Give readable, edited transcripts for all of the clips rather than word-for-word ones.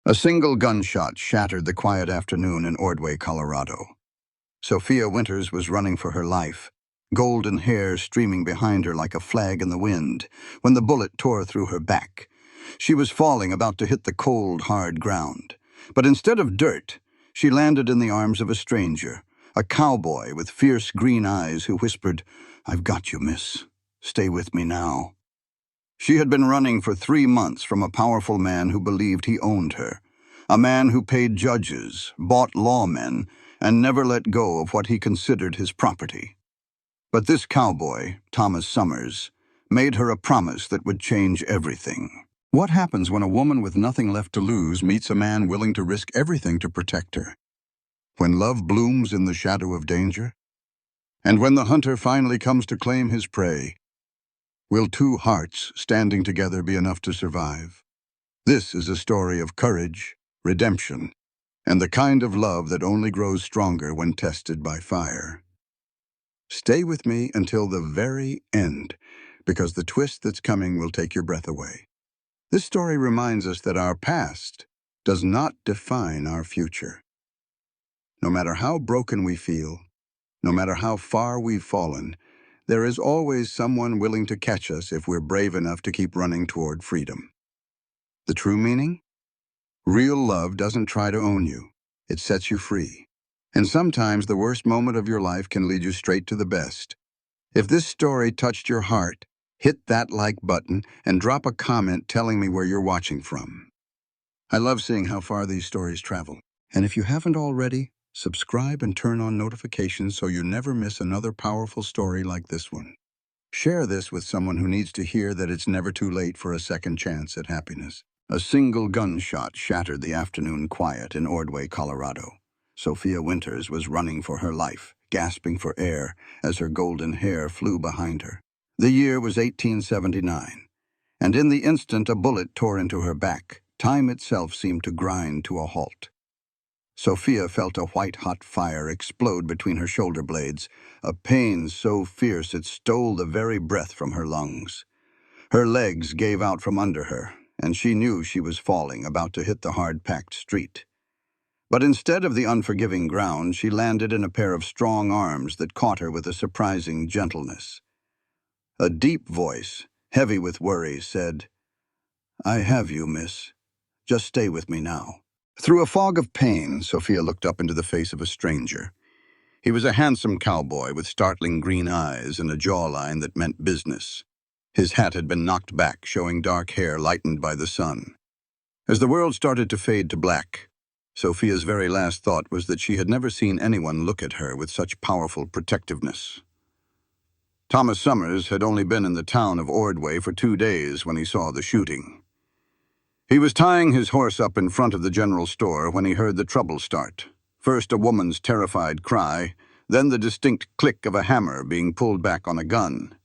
A single gunshot shattered the quiet afternoon in Ordway, Colorado. Sophia Winters was running for her life, golden hair streaming behind her like a flag in the wind, when the bullet tore through her back. She was falling, about to hit the cold, hard ground. But instead of dirt, she landed in the arms of a stranger, a cowboy with fierce green eyes who whispered, "I've got you, miss. Stay with me now." She had been running for 3 months from a powerful man who believed he owned her, a man who paid judges, bought lawmen, and never let go of what he considered his property. But this cowboy, Thomas Summers, made her a promise that would change everything. What happens when a woman with nothing left to lose meets a man willing to risk everything to protect her? When love blooms in the shadow of danger? And when the hunter finally comes to claim his prey, will two hearts standing together be enough to survive? This is a story of courage, redemption, and the kind of love that only grows stronger when tested by fire. Stay with me until the very end, because the twist that's coming will take your breath away. This story reminds us that our past does not define our future. No matter how broken we feel, no matter how far we've fallen, there is always someone willing to catch us if we're brave enough to keep running toward freedom. The true meaning? Real love doesn't try to own you. It sets you free. And sometimes the worst moment of your life can lead you straight to the best. If this story touched your heart, hit that like button and drop a comment telling me where you're watching from. I love seeing how far these stories travel. And if you haven't already, subscribe and turn on notifications so you never miss another powerful story like this one. Share this with someone who needs to hear that it's never too late for a second chance at happiness. A single gunshot shattered the afternoon quiet in Ordway, Colorado. Sophia Winters was running for her life, gasping for air as her golden hair flew behind her. The year was 1879, and in the instant a bullet tore into her back, time itself seemed to grind to a halt. Sophia felt a white-hot fire explode between her shoulder blades, a pain so fierce it stole the very breath from her lungs. Her legs gave out from under her, and she knew she was falling, about to hit the hard-packed street. But instead of the unforgiving ground, she landed in a pair of strong arms that caught her with a surprising gentleness. A deep voice, heavy with worry, said, "I have you, miss. Just stay with me now." Through a fog of pain, Sophia looked up into the face of a stranger. He was a handsome cowboy with startling green eyes and a jawline that meant business. His hat had been knocked back, showing dark hair lightened by the sun. As the world started to fade to black, Sophia's very last thought was that she had never seen anyone look at her with such powerful protectiveness. Thomas Summers had only been in the town of Ordway for 2 days when he saw the shooting. He was tying his horse up in front of the general store when he heard the trouble start. First a woman's terrified cry, then the distinct click of a hammer being pulled back on a gun.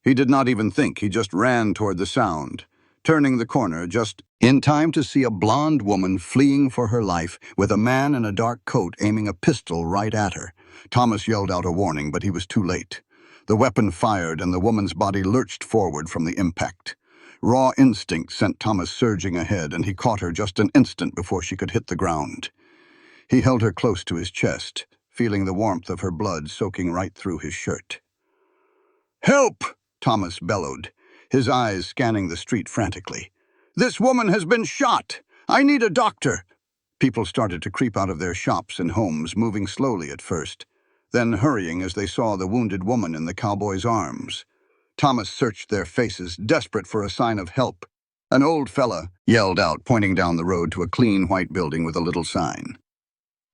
He did not even think, he just ran toward the sound, turning the corner just in time to see a blonde woman fleeing for her life with a man in a dark coat aiming a pistol right at her. Thomas yelled out a warning, but he was too late. The weapon fired and the woman's body lurched forward from the impact. Raw instinct sent Thomas surging ahead, and he caught her just an instant before she could hit the ground. He held her close to his chest, feeling the warmth of her blood soaking right through his shirt. "Help!" Thomas bellowed, his eyes scanning the street frantically. "This woman has been shot! I need a doctor!" People started to creep out of their shops and homes, moving slowly at first, then hurrying as they saw the wounded woman in the cowboy's arms. Thomas searched their faces, desperate for a sign of help. An old fella yelled out, pointing down the road to a clean white building with a little sign.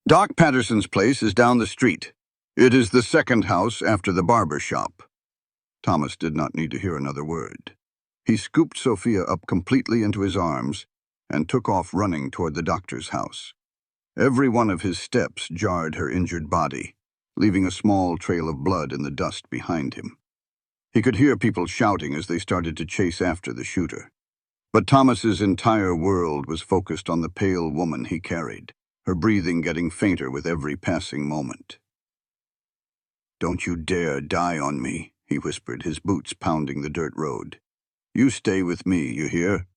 "Doc Patterson's place is down the street. It is the second house after the barber shop." Thomas did not need to hear another word. He scooped Sophia up completely into his arms and took off running toward the doctor's house. Every one of his steps jarred her injured body, leaving a small trail of blood in the dust behind him. He could hear people shouting as they started to chase after the shooter. But Thomas's entire world was focused on the pale woman he carried, her breathing getting fainter with every passing moment. "Don't you dare die on me," he whispered, his boots pounding the dirt road. "You stay with me, you hear?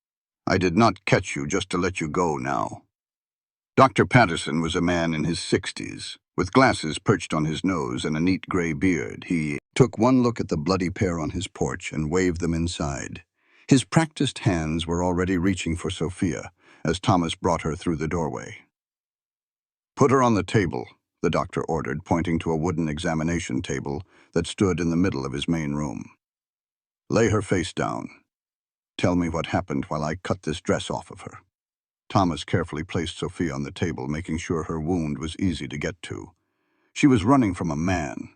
I did not catch you just to let you go now." Dr. Patterson was a man in his 60s, with glasses perched on his nose and a neat gray beard. He took one look at the bloody pair on his porch and waved them inside. His practiced hands were already reaching for Sophia as Thomas brought her through the doorway. "Put her on the table," the doctor ordered, pointing to a wooden examination table that stood in the middle of his main room. "Lay her face down. Tell me what happened while I cut this dress off of her." Thomas carefully placed Sophia on the table, making sure her wound was easy to get to. She was running from a man.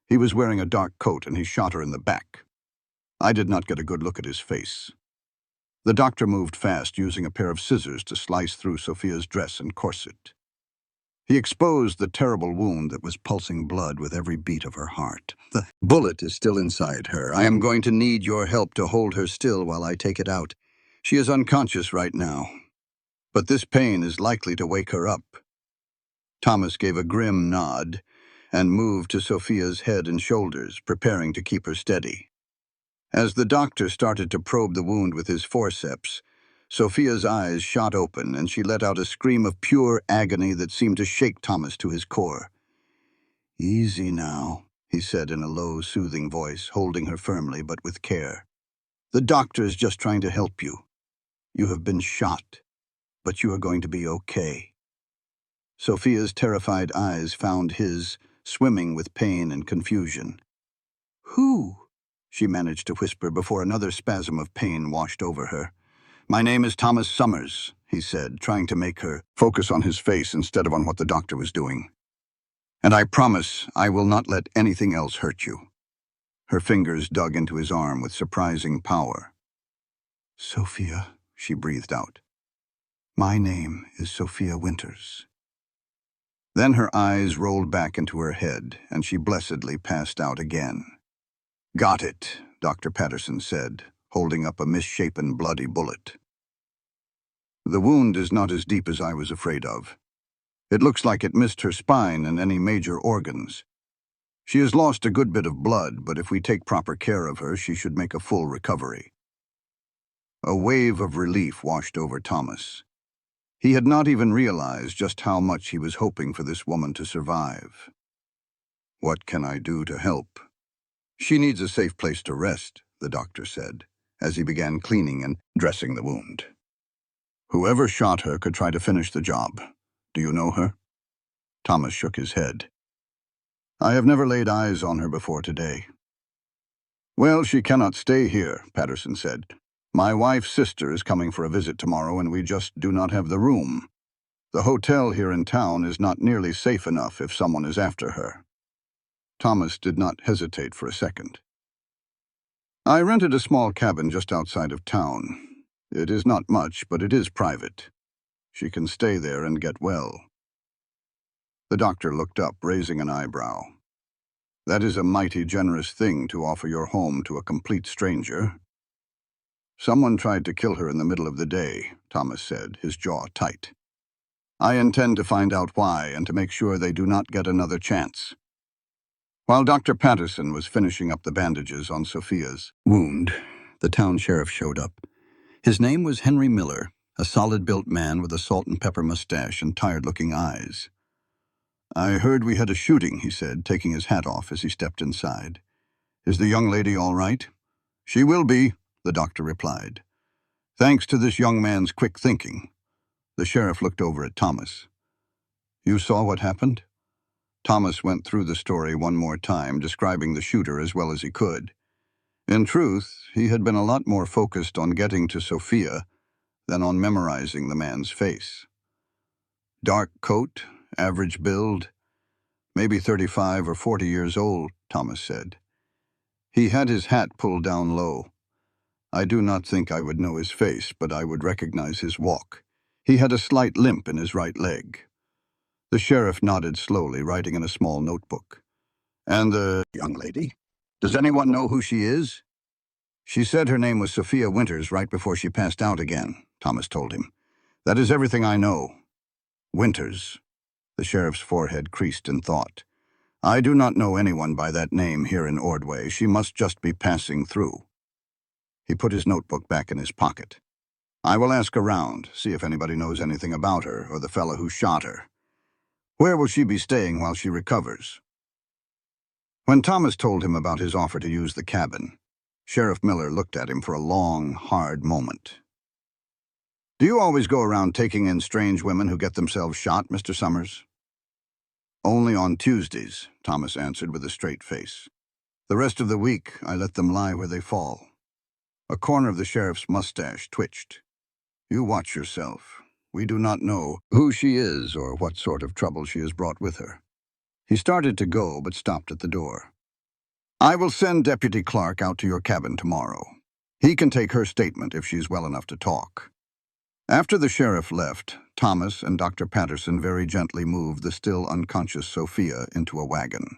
He was wearing a dark coat and he shot her in the back. I did not get a good look at his face. The doctor moved fast, using a pair of scissors to slice through Sophia's dress and corset. He exposed the terrible wound that was pulsing blood with every beat of her heart. "The bullet is still inside her. I am going to need your help to hold her still while I take it out. She is unconscious right now, but this pain is likely to wake her up." Thomas gave a grim nod and moved to Sophia's head and shoulders, preparing to keep her steady. As the doctor started to probe the wound with his forceps, Sophia's eyes shot open and she let out a scream of pure agony that seemed to shake Thomas to his core. "Easy now," he said in a low, soothing voice, holding her firmly but with care. "The doctor is just trying to help you. You have been shot, but you are going to be okay." Sophia's terrified eyes found his, swimming with pain and confusion. "Who?" she managed to whisper before another spasm of pain washed over her. "My name is Thomas Summers," he said, trying to make her focus on his face instead of on what the doctor was doing. "And I promise I will not let anything else hurt you." Her fingers dug into his arm with surprising power. "Sophia," she breathed out. "My name is Sophia Winters." Then her eyes rolled back into her head, and she blessedly passed out again. "Got it," Dr. Patterson said, holding up a misshapen, bloody bullet. "The wound is not as deep as I was afraid of. It looks like it missed her spine and any major organs. She has lost a good bit of blood, but if we take proper care of her, she should make a full recovery." A wave of relief washed over Thomas. He had not even realized just how much he was hoping for this woman to survive. "What can I do to help?" "She needs a safe place to rest," the doctor said, as he began cleaning and dressing the wound. "Whoever shot her could try to finish the job. Do you know her?" Thomas shook his head. "I have never laid eyes on her before today." "Well, she cannot stay here," Patterson said. "My wife's sister is coming for a visit tomorrow, and we just do not have the room. The hotel here in town is not nearly safe enough if someone is after her." Thomas did not hesitate for a second. "I rented a small cabin just outside of town. It is not much, but it is private. She can stay there and get well." The doctor looked up, raising an eyebrow. "That is a mighty generous thing to offer your home to a complete stranger." "Someone tried to kill her in the middle of the day," Thomas said, his jaw tight. "I intend to find out why and to make sure they do not get another chance." While Dr. Patterson was finishing up the bandages on Sophia's wound, the town sheriff showed up. His name was Henry Miller, a solid-built man with a salt-and-pepper mustache and tired-looking eyes. "I heard we had a shooting," he said, taking his hat off as he stepped inside. "Is the young lady all right?" "She will be," the doctor replied. "Thanks to this young man's quick thinking." The sheriff looked over at Thomas. "You saw what happened?" Thomas went through the story one more time, describing the shooter as well as he could. In truth, he had been a lot more focused on getting to Sophia than on memorizing the man's face. "Dark coat, average build, maybe 35 or 40 years old," Thomas said. "He had his hat pulled down low. I do not think I would know his face, but I would recognize his walk. He had a slight limp in his right leg." The sheriff nodded slowly, writing in a small notebook. "And the young lady? Does anyone know who she is?" "She said her name was Sophia Winters right before she passed out again," Thomas told him. "That is everything I know." "Winters." The sheriff's forehead creased in thought. "I do not know anyone by that name here in Ordway. She must just be passing through." He put his notebook back in his pocket. I will ask around, see if anybody knows anything about her or the fellow who shot her. Where will she be staying while she recovers?" When Thomas told him about his offer to use the cabin, Sheriff Miller looked at him for a long, hard moment. "Do you always go around taking in strange women who get themselves shot, Mr. Summers?" "Only on Tuesdays," Thomas answered with a straight face. "The rest of the week, I let them lie where they fall." A corner of the sheriff's mustache twitched. "You watch yourself. We do not know who she is or what sort of trouble she has brought with her." He started to go, but stopped at the door. "I will send Deputy Clark out to your cabin tomorrow. He can take her statement if she's well enough to talk." After the sheriff left, Thomas and Dr. Patterson very gently moved the still unconscious Sophia into a wagon.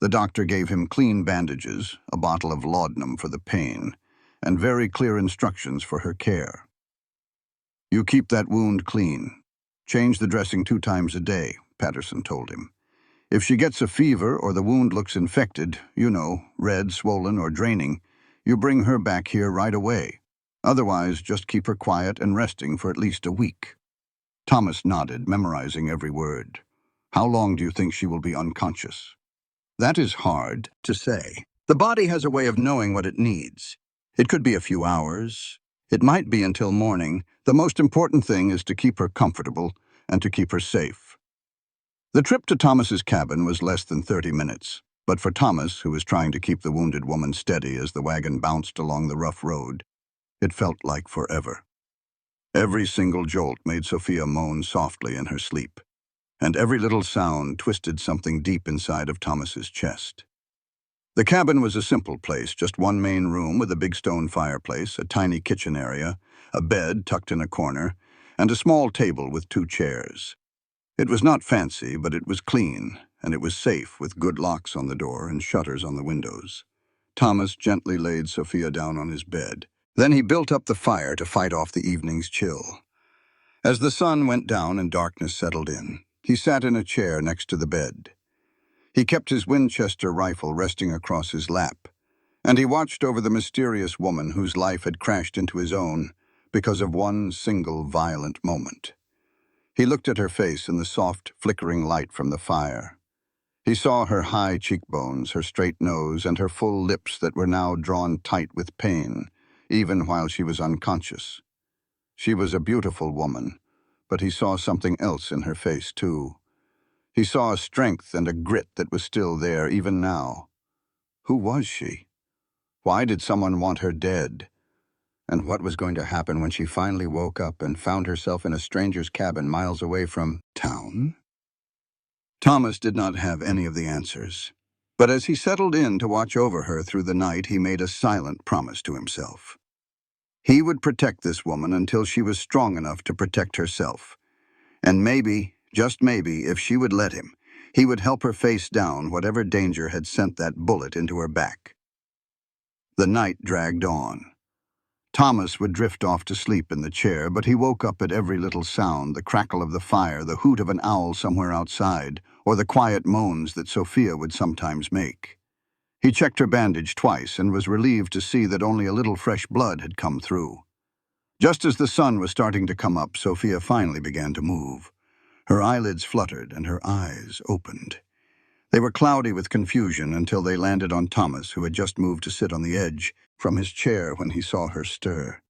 The doctor gave him clean bandages, a bottle of laudanum for the pain, and very clear instructions for her care. "You keep that wound clean. Change the dressing 2 times a day," Patterson told him. "If she gets a fever or the wound looks infected, red, swollen, or draining, you bring her back here right away. Otherwise, just keep her quiet and resting for at least a week." Thomas nodded, memorizing every word. "How long do you think she will be unconscious?" "That is hard to say. The body has a way of knowing what it needs. It could be a few hours. It might be until morning. The most important thing is to keep her comfortable and to keep her safe." The trip to Thomas's cabin was less than 30 minutes, but for Thomas, who was trying to keep the wounded woman steady as the wagon bounced along the rough road, it felt like forever. Every single jolt made Sophia moan softly in her sleep, and every little sound twisted something deep inside of Thomas's chest. The cabin was a simple place, just one main room with a big stone fireplace, a tiny kitchen area, a bed tucked in a corner, and a small table with 2 chairs. It was not fancy, but it was clean, and it was safe with good locks on the door and shutters on the windows. Thomas gently laid Sophia down on his bed. Then he built up the fire to fight off the evening's chill. As the sun went down and darkness settled in, he sat in a chair next to the bed. He kept his Winchester rifle resting across his lap, and he watched over the mysterious woman whose life had crashed into his own because of one single violent moment. He looked at her face in the soft, flickering light from the fire. He saw her high cheekbones, her straight nose, and her full lips that were now drawn tight with pain, even while she was unconscious. She was a beautiful woman, but he saw something else in her face, too. He saw a strength and a grit that was still there, even now. Who was she? Why did someone want her dead? And what was going to happen when she finally woke up and found herself in a stranger's cabin miles away from town? Thomas did not have any of the answers. But as he settled in to watch over her through the night, he made a silent promise to himself. He would protect this woman until she was strong enough to protect herself. And maybe, just maybe, if she would let him, he would help her face down whatever danger had sent that bullet into her back. The night dragged on. Thomas would drift off to sleep in the chair, but he woke up at every little sound, the crackle of the fire, the hoot of an owl somewhere outside, or the quiet moans that Sophia would sometimes make. He checked her bandage twice and was relieved to see that only a little fresh blood had come through. Just as the sun was starting to come up, Sophia finally began to move. Her eyelids fluttered and her eyes opened. They were cloudy with confusion until they landed on Thomas, who had just moved to sit on the edge from his chair when he saw her stir.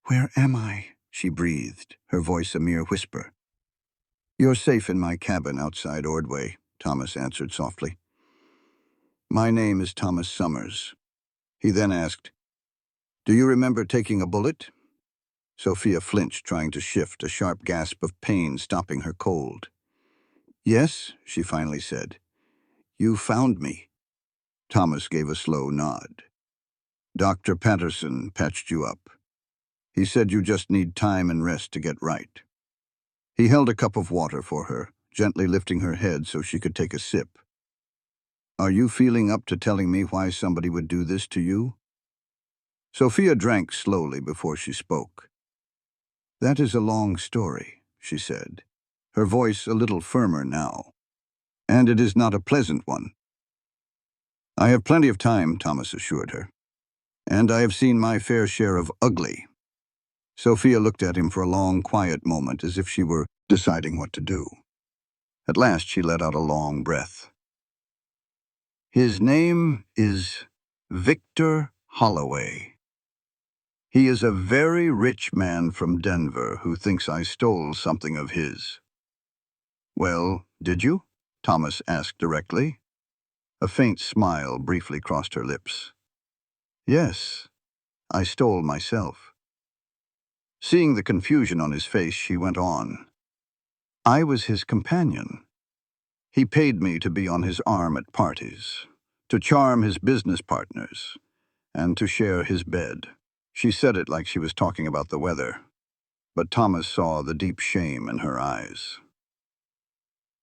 "Where am I?" she breathed, her voice a mere whisper. "You're safe in my cabin outside Ordway," Thomas answered softly. "My name is Thomas Summers." He then asked, "Do you remember taking a bullet?" Sophia flinched, trying to shift, a sharp gasp of pain stopping her cold. "Yes," she finally said. "You found me." Thomas gave a slow nod. "Dr. Patterson patched you up. He said you just need time and rest to get right." He held a cup of water for her, gently lifting her head so she could take a sip. "Are you feeling up to telling me why somebody would do this to you?" Sophia drank slowly before she spoke. "That is a long story," she said, her voice a little firmer now. "And it is not a pleasant one." "I have plenty of time," Thomas assured her. "And I have seen my fair share of ugly." Sophia looked at him for a long, quiet moment, as if she were deciding what to do. At last, she let out a long breath. His name is Victor Holloway. He is a very rich man from Denver who thinks I stole something of his. Well, did you? Thomas asked directly. A faint smile briefly crossed her lips. Yes, I stole myself. Seeing the confusion on his face, she went on. I was his companion. He paid me to be on his arm at parties, to charm his business partners, and to share his bed. She said it like she was talking about the weather, but Thomas saw the deep shame in her eyes.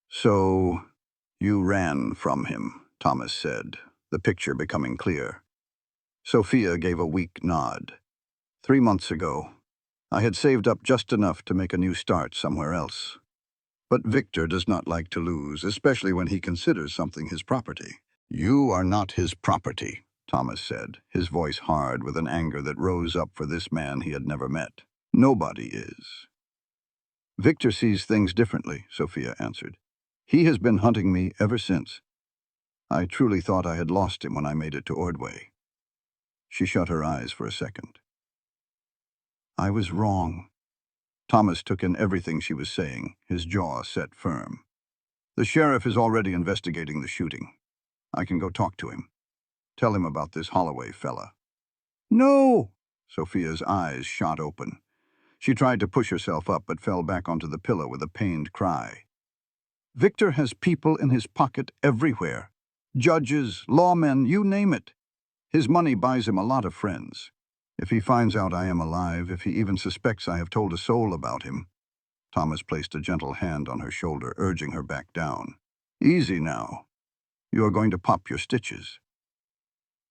So, you ran from him, Thomas said, the picture becoming clear. Sophia gave a weak nod. 3 months ago, I had saved up just enough to make a new start somewhere else. But Victor does not like to lose, especially when he considers something his property. You are not his property, Thomas said, his voice hard with an anger that rose up for this man he had never met. Nobody is. Victor sees things differently, Sophia answered. He has been hunting me ever since. I truly thought I had lost him when I made it to Ordway. She shut her eyes for a second. I was wrong. Thomas took in everything she was saying, his jaw set firm. The sheriff is already investigating the shooting. I can go talk to him. Tell him about this Holloway fella. No! Sophia's eyes shot open. She tried to push herself up but fell back onto the pillow with a pained cry. Victor has people in his pocket everywhere. Judges, lawmen, you name it. His money buys him a lot of friends. If he finds out I am alive, if he even suspects I have told a soul about him. Thomas placed a gentle hand on her shoulder, urging her back down. Easy now. You are going to pop your stitches.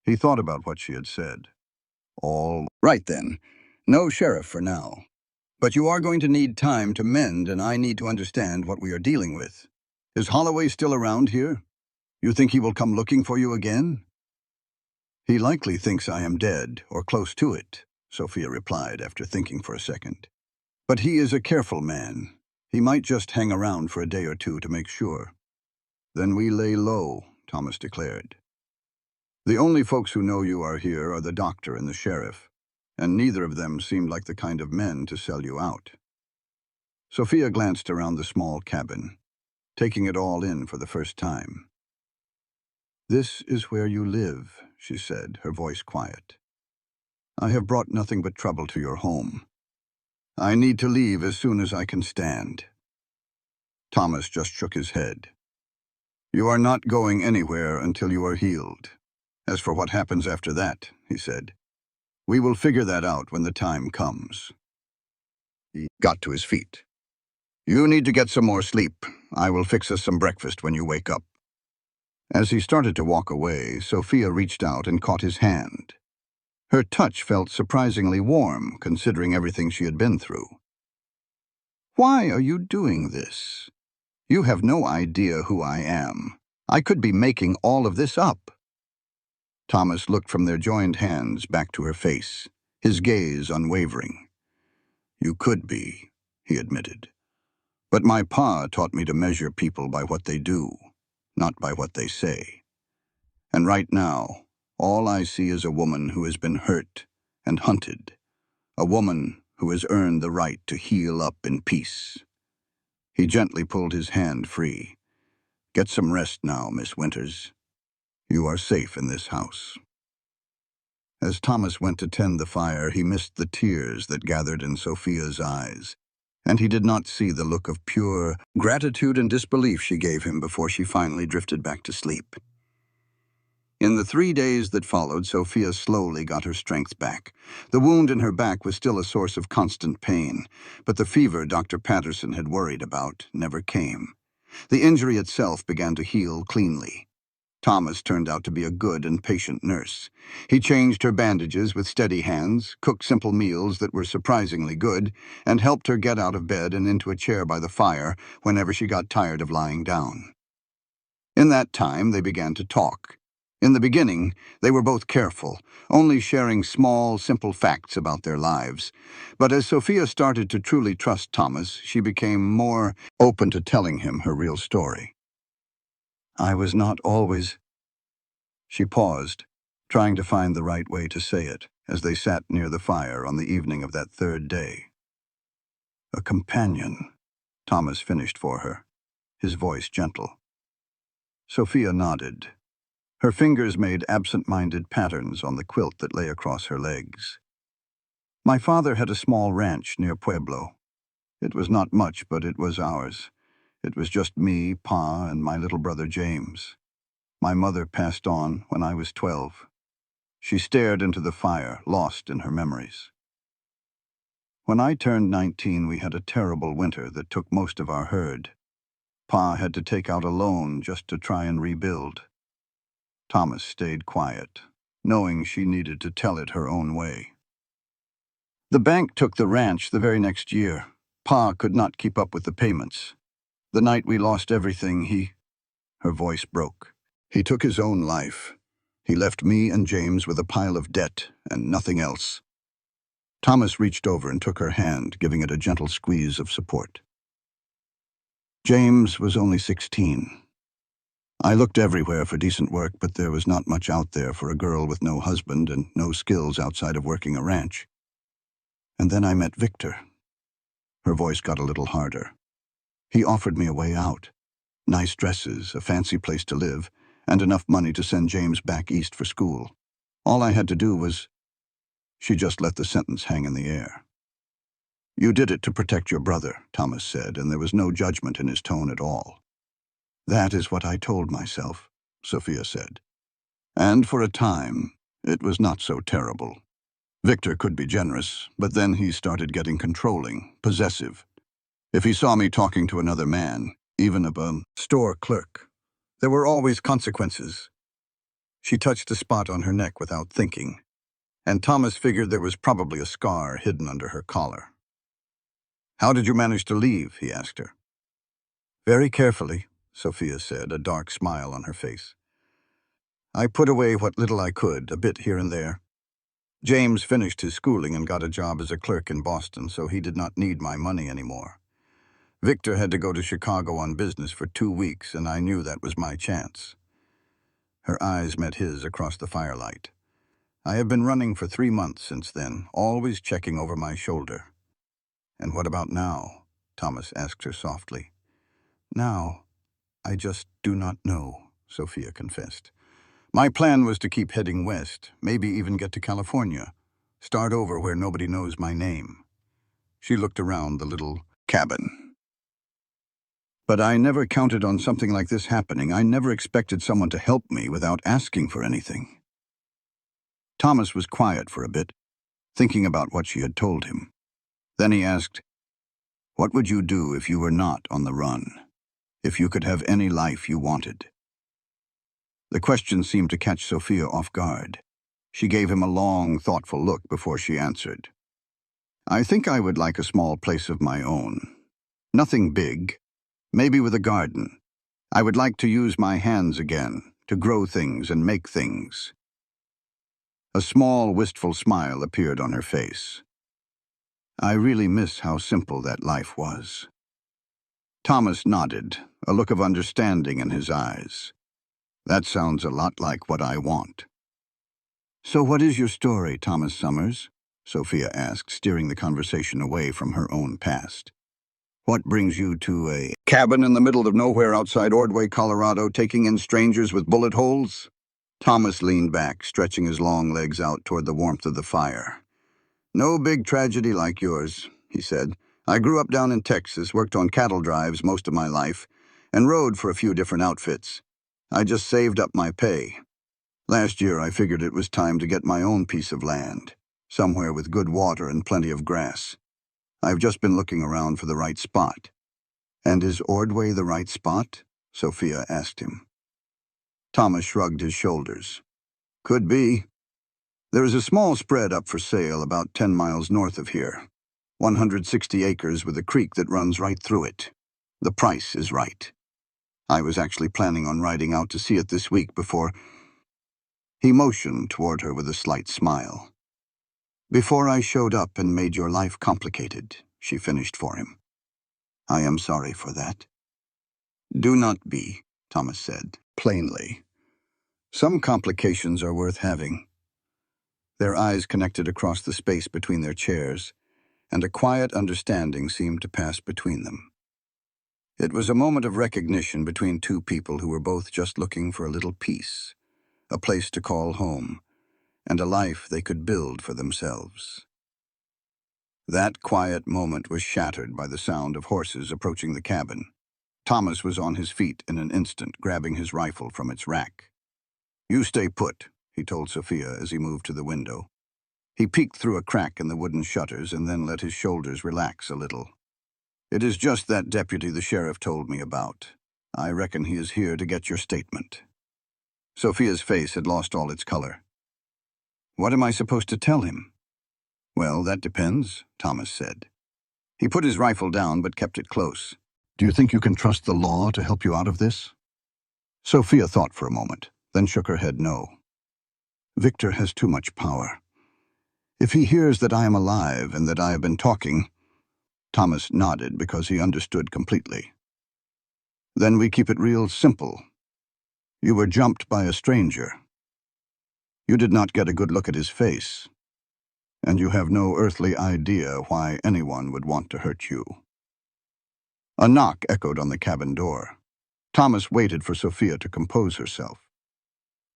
He thought about what she had said. All right then. No sheriff for now. But you are going to need time to mend, and I need to understand what we are dealing with. Is Holloway still around here? You think he will come looking for you again? He likely thinks I am dead, or close to it, Sophia replied after thinking for a second. But he is a careful man. He might just hang around for a day or two to make sure. Then we lay low, Thomas declared. The only folks who know you are here are the doctor and the sheriff, and neither of them seemed like the kind of men to sell you out. Sophia glanced around the small cabin, taking it all in for the first time. This is where you live, she said, her voice quiet. I have brought nothing but trouble to your home. I need to leave as soon as I can stand. Thomas just shook his head. You are not going anywhere until you are healed. As for what happens after that, he said, we will figure that out when the time comes. He got to his feet. You need to get some more sleep. I will fix us some breakfast when you wake up. As he started to walk away, Sophia reached out and caught his hand. Her touch felt surprisingly warm, considering everything she had been through. Why are you doing this? You have no idea who I am. I could be making all of this up. Thomas looked from their joined hands back to her face, his gaze unwavering. You could be, he admitted. But my pa taught me to measure people by what they do, not by what they say. And right now, all I see is a woman who has been hurt and hunted, a woman who has earned the right to heal up in peace. He gently pulled his hand free. Get some rest now, Miss Winters. You are safe in this house. As Thomas went to tend the fire, he missed the tears that gathered in Sophia's eyes, and he did not see the look of pure gratitude and disbelief she gave him before she finally drifted back to sleep. In the 3 days that followed, Sophia slowly got her strength back. The wound in her back was still a source of constant pain, but the fever Dr. Patterson had worried about never came. The injury itself began to heal cleanly. Thomas turned out to be a good and patient nurse. He changed her bandages with steady hands, cooked simple meals that were surprisingly good, and helped her get out of bed and into a chair by the fire whenever she got tired of lying down. In that time, they began to talk. In the beginning, they were both careful, only sharing small, simple facts about their lives. But as Sophia started to truly trust Thomas, she became more open to telling him her real story. I was not always... She paused, trying to find the right way to say it, as they sat near the fire on the evening of that third day. A companion, Thomas finished for her, his voice gentle. Sophia nodded. Her fingers made absent-minded patterns on the quilt that lay across her legs. My father had a small ranch near Pueblo. It was not much, but it was ours. It was just me, Pa, and my little brother James. My mother passed on when I was 12. She stared into the fire, lost in her memories. When I turned 19, we had a terrible winter that took most of our herd. Pa had to take out a loan just to try and rebuild. Thomas stayed quiet, knowing she needed to tell it her own way. The bank took the ranch the very next year. Pa could not keep up with the payments. The night we lost everything, her voice broke. He took his own life. He left me and James with a pile of debt and nothing else. Thomas reached over and took her hand, giving it a gentle squeeze of support. James was only 16. I looked everywhere for decent work, but there was not much out there for a girl with no husband and no skills outside of working a ranch. And then I met Victor. Her voice got a little harder. He offered me a way out. Nice dresses, a fancy place to live, and enough money to send James back east for school. All I had to do was... She just let the sentence hang in the air. You did it to protect your brother, Thomas said, and there was no judgment in his tone at all. That is what I told myself, Sophia said. And for a time, it was not so terrible. Victor could be generous, but then he started getting controlling, possessive. If he saw me talking to another man, even of a store clerk, there were always consequences. She touched a spot on her neck without thinking, and Thomas figured there was probably a scar hidden under her collar. How did you manage to leave? He asked her. Very carefully, Sophia said, a dark smile on her face. I put away what little I could, a bit here and there. James finished his schooling and got a job as a clerk in Boston, so he did not need my money anymore. Victor had to go to Chicago on business for 2 weeks, and I knew that was my chance. Her eyes met his across the firelight. I have been running for 3 months since then, always checking over my shoulder. And what about now? Thomas asked her softly. Now, I just do not know, Sophia confessed. My plan was to keep heading west, maybe even get to California, start over where nobody knows my name. She looked around the little cabin. But I never counted on something like this happening. I never expected someone to help me without asking for anything. Thomas was quiet for a bit, thinking about what she had told him. Then he asked, what would you do if you were not on the run? If you could have any life you wanted? The question seemed to catch Sophia off guard. She gave him a long, thoughtful look before she answered. I think I would like a small place of my own. Nothing big, maybe with a garden. I would like to use my hands again, to grow things and make things. A small, wistful smile appeared on her face. I really miss how simple that life was. Thomas nodded, a look of understanding in his eyes. That sounds a lot like what I want. So what is your story, Thomas Summers? Sophia asked, steering the conversation away from her own past. What brings you to a cabin in the middle of nowhere outside Ordway, Colorado, taking in strangers with bullet holes? Thomas leaned back, stretching his long legs out toward the warmth of the fire. No big tragedy like yours, he said. I grew up down in Texas, worked on cattle drives most of my life, and rode for a few different outfits. I just saved up my pay. Last year I figured it was time to get my own piece of land, somewhere with good water and plenty of grass. I've just been looking around for the right spot. And is Ordway the right spot? Sophia asked him. Thomas shrugged his shoulders. Could be. There is a small spread up for sale about 10 miles north of here. 160 acres with a creek that runs right through it. The price is right. I was actually planning on riding out to see it this week before... He motioned toward her with a slight smile. "Before I showed up and made your life complicated," she finished for him. "I am sorry for that." "Do not be," Thomas said, plainly. "Some complications are worth having." Their eyes connected across the space between their chairs, and a quiet understanding seemed to pass between them. It was a moment of recognition between two people who were both just looking for a little peace, a place to call home, and a life they could build for themselves. That quiet moment was shattered by the sound of horses approaching the cabin. Thomas was on his feet in an instant, grabbing his rifle from its rack. "You stay put," he told Sophia as he moved to the window. He peeked through a crack in the wooden shutters and then let his shoulders relax a little. "It is just that deputy the sheriff told me about. I reckon he is here to get your statement." Sophia's face had lost all its color. "What am I supposed to tell him?" "Well, that depends," Thomas said. He put his rifle down but kept it close. "Do you think you can trust the law to help you out of this?" Sophia thought for a moment, then shook her head no. "Victor has too much power. If he hears that I am alive and that I have been talking—" Thomas nodded because he understood completely. "Then we keep it real simple. You were jumped by a stranger. You did not get a good look at his face, and you have no earthly idea why anyone would want to hurt you." A knock echoed on the cabin door. Thomas waited for Sophia to compose herself.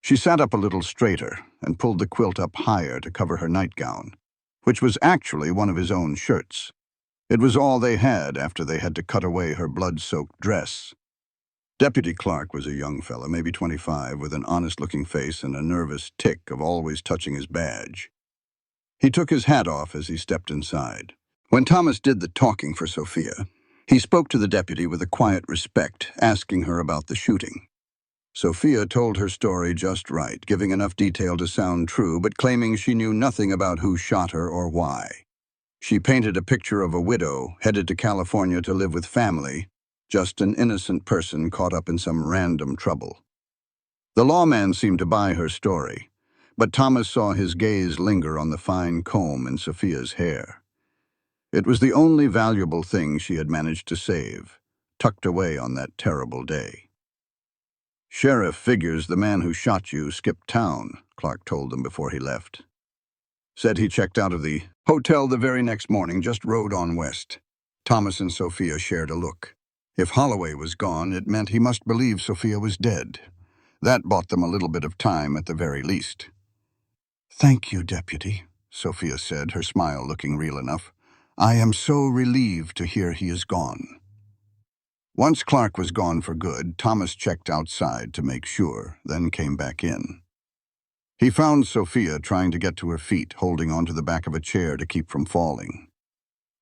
She sat up a little straighter and pulled the quilt up higher to cover her nightgown, which was actually one of his own shirts. It was all they had after they had to cut away her blood-soaked dress. Deputy Clark was a young fella, maybe 25, with an honest-looking face and a nervous tic of always touching his badge. He took his hat off as he stepped inside. When Thomas did the talking for Sophia, he spoke to the deputy with a quiet respect, asking her about the shooting. Sophia told her story just right, giving enough detail to sound true, but claiming she knew nothing about who shot her or why. She painted a picture of a widow headed to California to live with family, just an innocent person caught up in some random trouble. The lawman seemed to buy her story, but Thomas saw his gaze linger on the fine comb in Sophia's hair. It was the only valuable thing she had managed to save, tucked away on that terrible day. "Sheriff figures the man who shot you skipped town," Clark told them before he left. "Said he checked out of the hotel the very next morning, just rode on west." Thomas and Sophia shared a look. If Holloway was gone, it meant he must believe Sophia was dead. That bought them a little bit of time at the very least. "Thank you, Deputy," Sophia said, her smile looking real enough. "I am so relieved to hear he is gone." Once Clark was gone for good, Thomas checked outside to make sure, then came back in. He found Sophia trying to get to her feet, holding onto the back of a chair to keep from falling.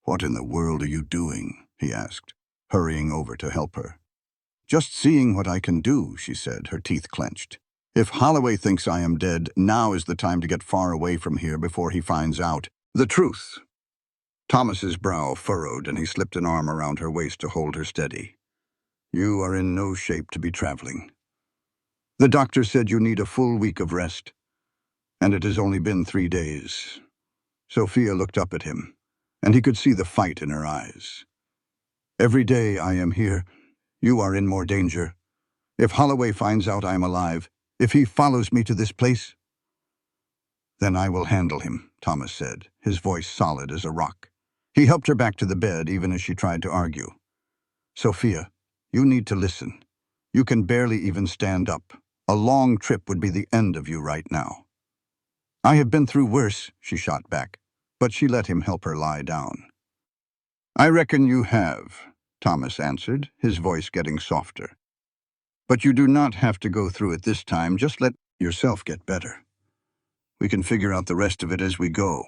"What in the world are you doing?" he asked, hurrying over to help her. "Just seeing what I can do," she said, her teeth clenched. "If Holloway thinks I am dead, now is the time to get far away from here before he finds out the truth." Thomas's brow furrowed, and he slipped an arm around her waist to hold her steady. "You are in no shape to be traveling. The doctor said you need a full week of rest, and it has only been 3 days." Sophia looked up at him, and he could see the fight in her eyes. "Every day I am here, you are in more danger. If Holloway finds out I am alive, if he follows me to this place—" "Then I will handle him," Thomas said, his voice solid as a rock. He helped her back to the bed even as she tried to argue. "Sophia, you need to listen. You can barely even stand up. A long trip would be the end of you right now." "I have been through worse," she shot back, but she let him help her lie down. "I reckon you have," Thomas answered, his voice getting softer. "But you do not have to go through it this time. Just let yourself get better. We can figure out the rest of it as we go."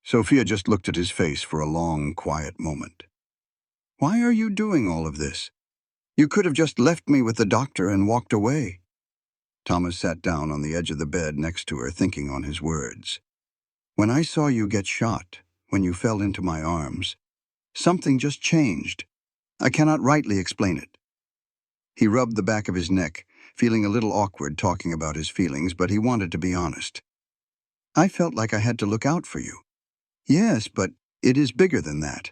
Sophia just looked at his face for a long, quiet moment. "Why are you doing all of this? You could have just left me with the doctor and walked away." Thomas sat down on the edge of the bed next to her, thinking on his words. "When I saw you get shot, when you fell into my arms, something just changed. I cannot rightly explain it." He rubbed the back of his neck, feeling a little awkward talking about his feelings, but he wanted to be honest. I felt like I had to look out for you. Yes, but it is bigger than that.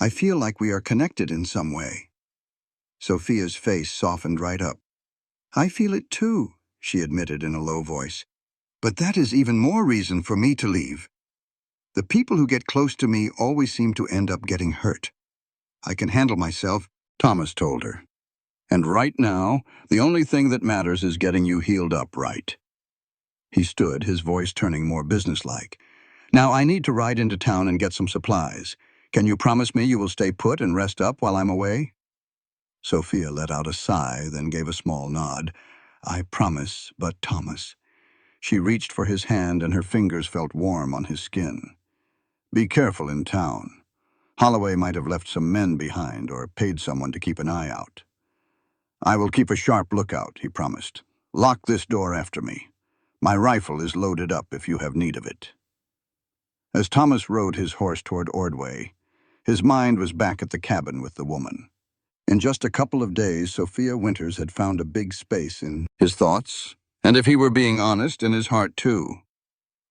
I feel like we are connected in some way. Sophia's face softened right up. I feel it too, she admitted in a low voice. But that is even more reason for me to leave. The people who get close to me always seem to end up getting hurt. I can handle myself, Thomas told her. And right now, the only thing that matters is getting you healed up right. He stood, his voice turning more businesslike. Now I need to ride into town and get some supplies. Can you promise me you will stay put and rest up while I'm away? Sophia let out a sigh, then gave a small nod. I promise, but Thomas. She reached for his hand and her fingers felt warm on his skin. Be careful in town. Holloway might have left some men behind or paid someone to keep an eye out. I will keep a sharp lookout, he promised. Lock this door after me. My rifle is loaded up if you have need of it. As Thomas rode his horse toward Ordway, his mind was back at the cabin with the woman. In just a couple of days, Sophia Winters had found a big space in his thoughts, and if he were being honest, in his heart too.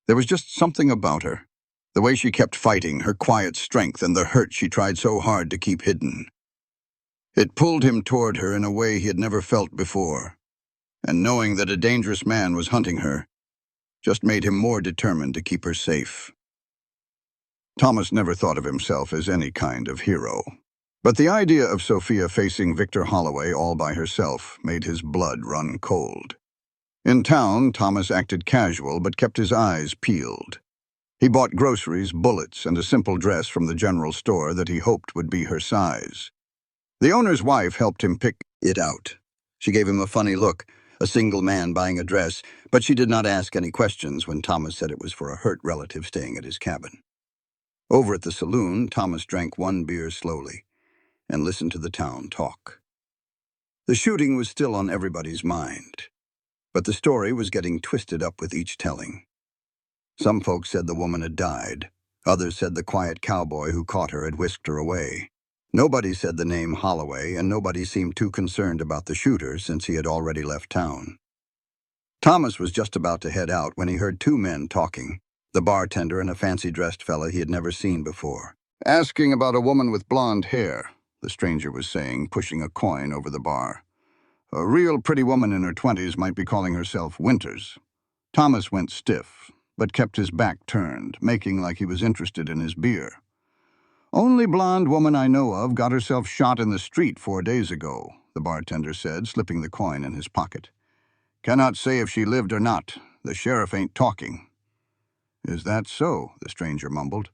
There was just something about her. The way she kept fighting, her quiet strength, and the hurt she tried so hard to keep hidden. It pulled him toward her in a way he had never felt before, and knowing that a dangerous man was hunting her just made him more determined to keep her safe. Thomas never thought of himself as any kind of hero, but the idea of Sophia facing Victor Holloway all by herself made his blood run cold. In town, Thomas acted casual but kept his eyes peeled. He bought groceries, bullets, and a simple dress from the general store that he hoped would be her size. The owner's wife helped him pick it out. She gave him a funny look, a single man buying a dress, but she did not ask any questions when Thomas said it was for a hurt relative staying at his cabin. Over at the saloon, Thomas drank one beer slowly and listened to the town talk. The shooting was still on everybody's mind, but the story was getting twisted up with each telling. Some folks said the woman had died. Others said the quiet cowboy who caught her had whisked her away. Nobody said the name Holloway, and nobody seemed too concerned about the shooter since he had already left town. Thomas was just about to head out when he heard two men talking, the bartender and a fancy-dressed fella he had never seen before. Asking about a woman with blonde hair, the stranger was saying, pushing a coin over the bar. A real pretty woman in her 20s might be calling herself Winters. Thomas went stiff, but kept his back turned, making like he was interested in his beer. Only blonde woman I know of got herself shot in the street 4 days ago, the bartender said, slipping the coin in his pocket. Cannot say if she lived or not. The sheriff ain't talking. Is that so? The stranger mumbled.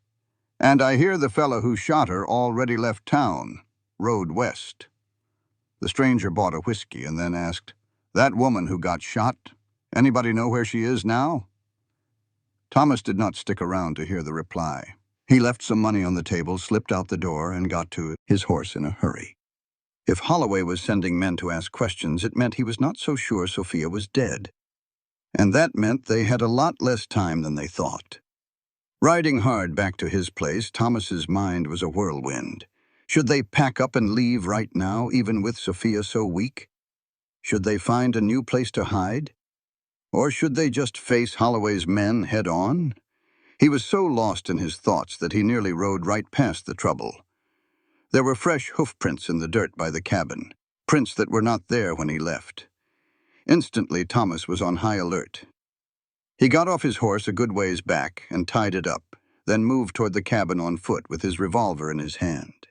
And I hear the fellow who shot her already left town, rode west. The stranger bought a whiskey and then asked, That woman who got shot, anybody know where she is now? Thomas did not stick around to hear the reply. He left some money on the table, slipped out the door, and got to his horse in a hurry. If Holloway was sending men to ask questions, it meant he was not so sure Sophia was dead. And that meant they had a lot less time than they thought. Riding hard back to his place, Thomas's mind was a whirlwind. Should they pack up and leave right now, even with Sophia so weak? Should they find a new place to hide? Or should they just face Holloway's men head-on? He was so lost in his thoughts that he nearly rode right past the trouble. There were fresh hoofprints in the dirt by the cabin, prints that were not there when he left. Instantly, Thomas was on high alert. He got off his horse a good ways back and tied it up, then moved toward the cabin on foot with his revolver in his hand.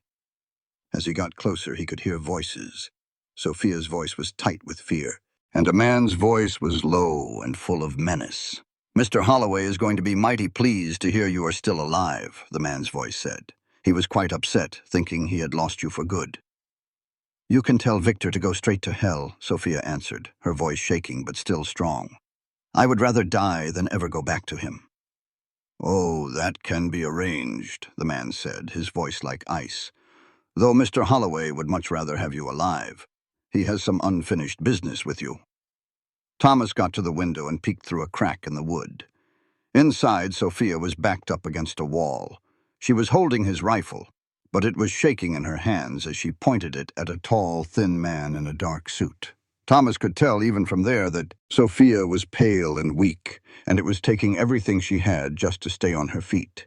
As he got closer, he could hear voices. Sophia's voice was tight with fear, and a man's voice was low and full of menace. Mr. Holloway is going to be mighty pleased to hear you are still alive, the man's voice said. He was quite upset, thinking he had lost you for good. You can tell Victor to go straight to hell, Sophia answered, her voice shaking but still strong. I would rather die than ever go back to him. Oh, that can be arranged, the man said, his voice like ice. Though Mr. Holloway would much rather have you alive. He has some unfinished business with you. Thomas got to the window and peeked through a crack in the wood. Inside, Sophia was backed up against a wall. She was holding his rifle, but it was shaking in her hands as she pointed it at a tall, thin man in a dark suit. Thomas could tell even from there that Sophia was pale and weak, and it was taking everything she had just to stay on her feet.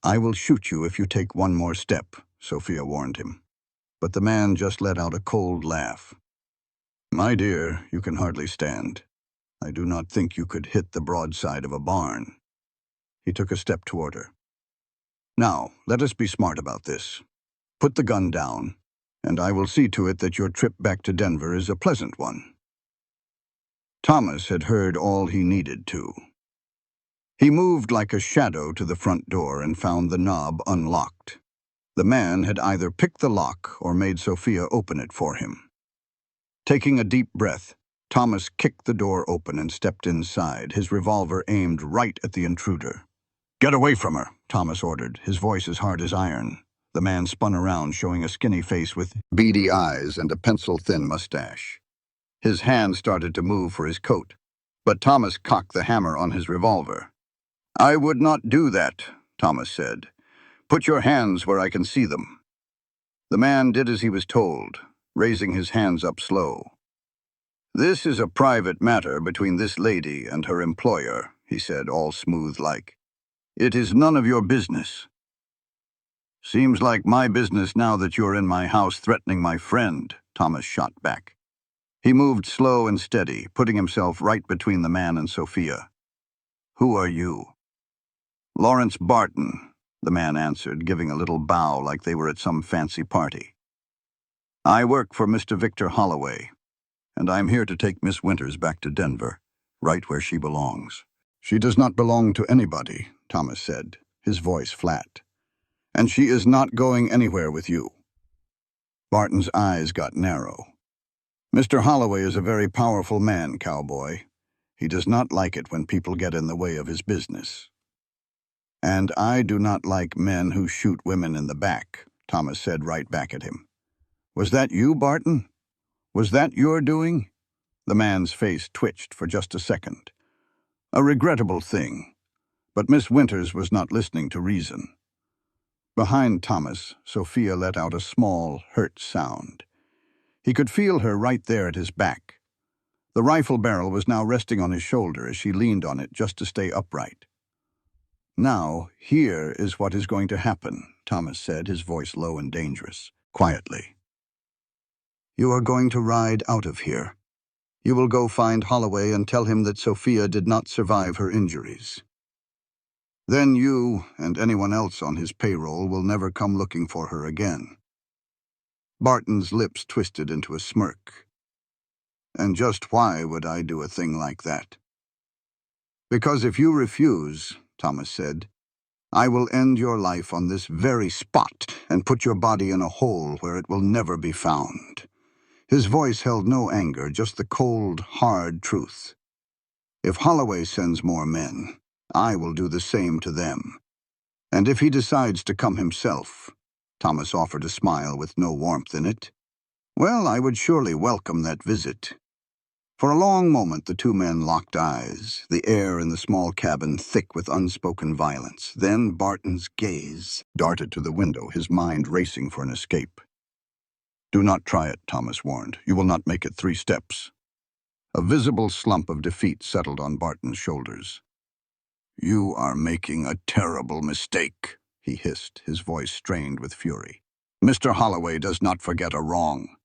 "I will shoot you if you take one more step," Sophia warned him. But the man just let out a cold laugh. "My dear, you can hardly stand. I do not think you could hit the broadside of a barn." He took a step toward her. "Now, let us be smart about this. Put the gun down, and I will see to it that your trip back to Denver is a pleasant one." Thomas had heard all he needed to. He moved like a shadow to the front door and found the knob unlocked. The man had either picked the lock or made Sophia open it for him. Taking a deep breath, Thomas kicked the door open and stepped inside, his revolver aimed right at the intruder. "Get away from her," Thomas ordered, his voice as hard as iron. The man spun around, showing a skinny face with beady eyes and a pencil-thin mustache. His hand started to move for his coat, but Thomas cocked the hammer on his revolver. "I would not do that," Thomas said. "Put your hands where I can see them." The man did as he was told, raising his hands up slow. "This is a private matter between this lady and her employer," he said, all smooth-like. "It is none of your business." "Seems like my business now that you're in my house threatening my friend," Thomas shot back. He moved slow and steady, putting himself right between the man and Sophia. "Who are you?" "Lawrence Barton," the man answered, giving a little bow like they were at some fancy party. "I work for Mr. Victor Holloway, and I'm here to take Miss Winters back to Denver, right where she belongs." "She does not belong to anybody," Thomas said, his voice flat. "And she is not going anywhere with you." Barton's eyes got narrow. "Mr. Holloway is a very powerful man, Cowboy. He does not like it when people get in the way of his business." "And I do not like men who shoot women in the back," Thomas said right back at him. "Was that you, Barton? Was that your doing?" The man's face twitched for just a second. A regrettable thing, but Miss Winters was not listening to reason. Behind Thomas, Sophia let out a small, hurt sound. He could feel her right there at his back. The rifle barrel was now resting on his shoulder as she leaned on it just to stay upright. "Now, here is what is going to happen," Thomas said, his voice low and dangerous, quietly. "You are going to ride out of here. You will go find Holloway and tell him that Sophia did not survive her injuries. Then you and anyone else on his payroll will never come looking for her again." Barton's lips twisted into a smirk. "And just why would I do a thing like that?" "Because if you refuse," Thomas said, "I will end your life on this very spot and put your body in a hole where it will never be found." His voice held no anger, just the cold, hard truth. "If Holloway sends more men, I will do the same to them. And if he decides to come himself," Thomas offered a smile with no warmth in it, "well, I would surely welcome that visit." For a long moment the two men locked eyes, the air in the small cabin thick with unspoken violence. Then Barton's gaze darted to the window, his mind racing for an escape. "Do not try it," Thomas warned. "You will not make it 3 steps." A visible slump of defeat settled on Barton's shoulders. "You are making a terrible mistake," he hissed, his voice strained with fury. "Mr. Holloway does not forget a wrong."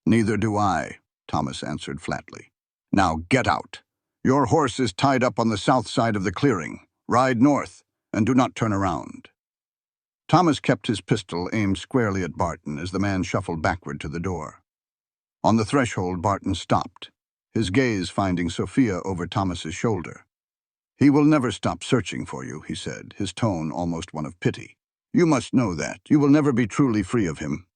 "Neither do I," Thomas answered flatly. "Now get out. Your horse is tied up on the south side of the clearing. Ride north, and do not turn around." Thomas kept his pistol aimed squarely at Barton as the man shuffled backward to the door. On the threshold, Barton stopped, his gaze finding Sophia over Thomas's shoulder. "He will never stop searching for you," he said, his tone almost one of pity. "You must know that. You will never be truly free of him."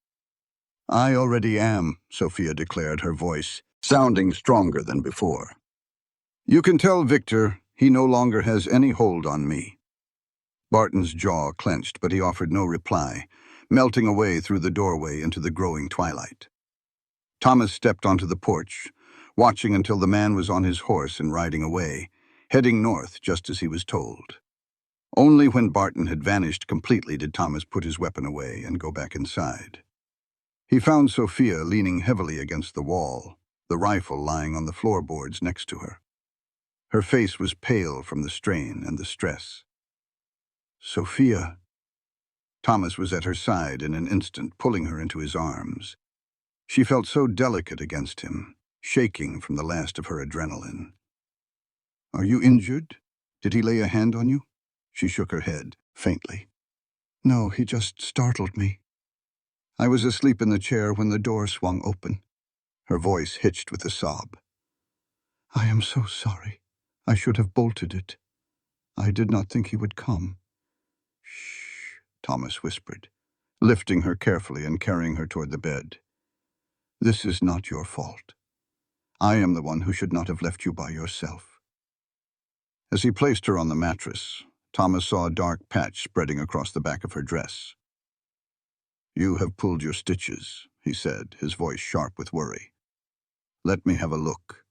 "I already am," Sophia declared, her voice sounding stronger than before. "You can tell Victor he no longer has any hold on me." Barton's jaw clenched, but he offered no reply, melting away through the doorway into the growing twilight. Thomas stepped onto the porch, watching until the man was on his horse and riding away, heading north just as he was told. Only when Barton had vanished completely did Thomas put his weapon away and go back inside. He found Sophia leaning heavily against the wall, the rifle lying on the floorboards next to her. Her face was pale from the strain and the stress. "Sophia." Thomas was at her side in an instant, pulling her into his arms. She felt so delicate against him, shaking from the last of her adrenaline. "Are you injured? Did he lay a hand on you?" She shook her head, faintly. "No, he just startled me. I was asleep in the chair when the door swung open." Her voice hitched with a sob. "I am so sorry. I should have bolted it. I did not think he would come." "Shh," Thomas whispered, lifting her carefully and carrying her toward the bed. "This is not your fault. I am the one who should not have left you by yourself." As he placed her on the mattress, Thomas saw a dark patch spreading across the back of her dress. "You have pulled your stitches," he said, his voice sharp with worry. "Let me have a look."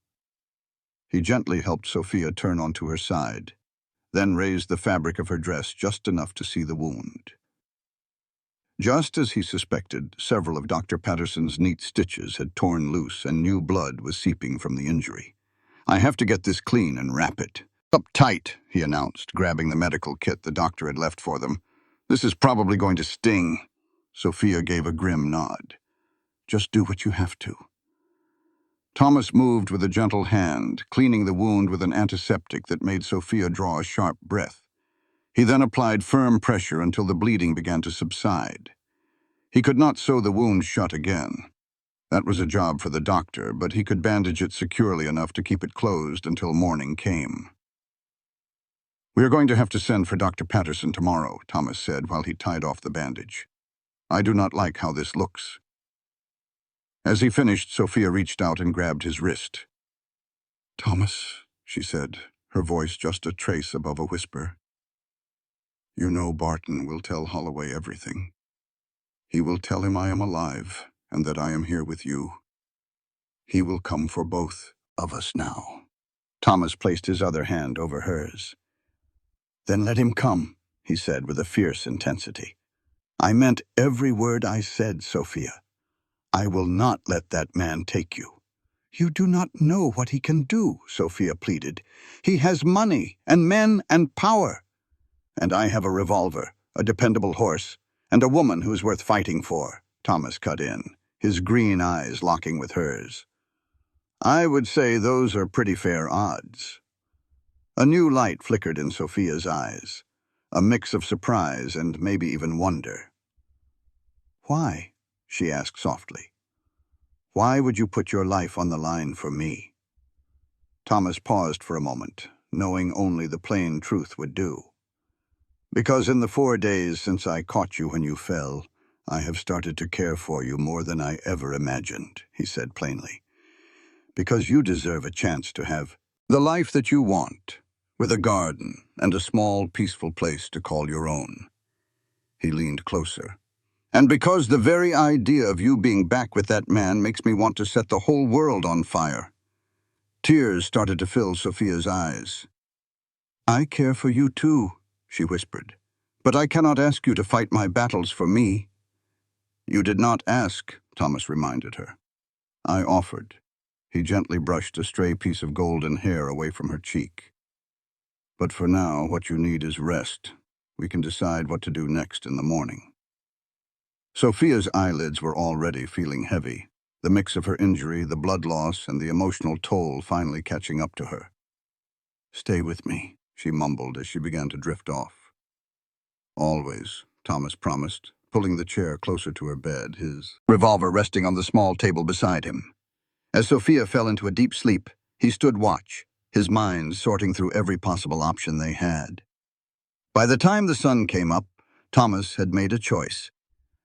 He gently helped Sophia turn onto her side, then raised the fabric of her dress just enough to see the wound. Just as he suspected, several of Dr. Patterson's neat stitches had torn loose and new blood was seeping from the injury. "I have to get this clean and wrap it." "Up tight," he announced, grabbing the medical kit the doctor had left for them. "This is probably going to sting." Sophia gave a grim nod. "Just do what you have to." Thomas moved with a gentle hand, cleaning the wound with an antiseptic that made Sophia draw a sharp breath. He then applied firm pressure until the bleeding began to subside. He could not sew the wound shut again. That was a job for the doctor, but he could bandage it securely enough to keep it closed until morning came. "We are going to have to send for Dr. Patterson tomorrow," Thomas said while he tied off the bandage. "I do not like how this looks." As he finished, Sophia reached out and grabbed his wrist. "Thomas," she said, her voice just a trace above a whisper. "You know Barton will tell Holloway everything. He will tell him I am alive and that I am here with you. He will come for both of us now." Thomas placed his other hand over hers. "Then let him come," he said with a fierce intensity. "I meant every word I said, Sophia. I will not let that man take you." "You do not know what he can do," Sophia pleaded. "He has money and men and power." "And I have a revolver, a dependable horse, and a woman who's worth fighting for," Thomas cut in, his green eyes locking with hers. "I would say those are pretty fair odds." A new light flickered in Sophia's eyes, a mix of surprise and maybe even wonder. "Why?" she asked softly. "Why would you put your life on the line for me?" Thomas paused for a moment, knowing only the plain truth would do. "Because in the 4 days since I caught you when you fell, I have started to care for you more than I ever imagined," he said plainly. "Because you deserve a chance to have the life that you want, with a garden and a small, peaceful place to call your own." He leaned closer. "And because the very idea of you being back with that man makes me want to set the whole world on fire." Tears started to fill Sophia's eyes. "I care for you too," she whispered. "But I cannot ask you to fight my battles for me." "You did not ask," Thomas reminded her. "I offered." He gently brushed a stray piece of golden hair away from her cheek. "But for now, what you need is rest. We can decide what to do next in the morning." Sophia's eyelids were already feeling heavy, the mix of her injury, the blood loss, and the emotional toll finally catching up to her. "Stay with me," she mumbled as she began to drift off. "Always," Thomas promised, pulling the chair closer to her bed, his revolver resting on the small table beside him. As Sophia fell into a deep sleep, he stood watch, his mind sorting through every possible option they had. By the time the sun came up, Thomas had made a choice.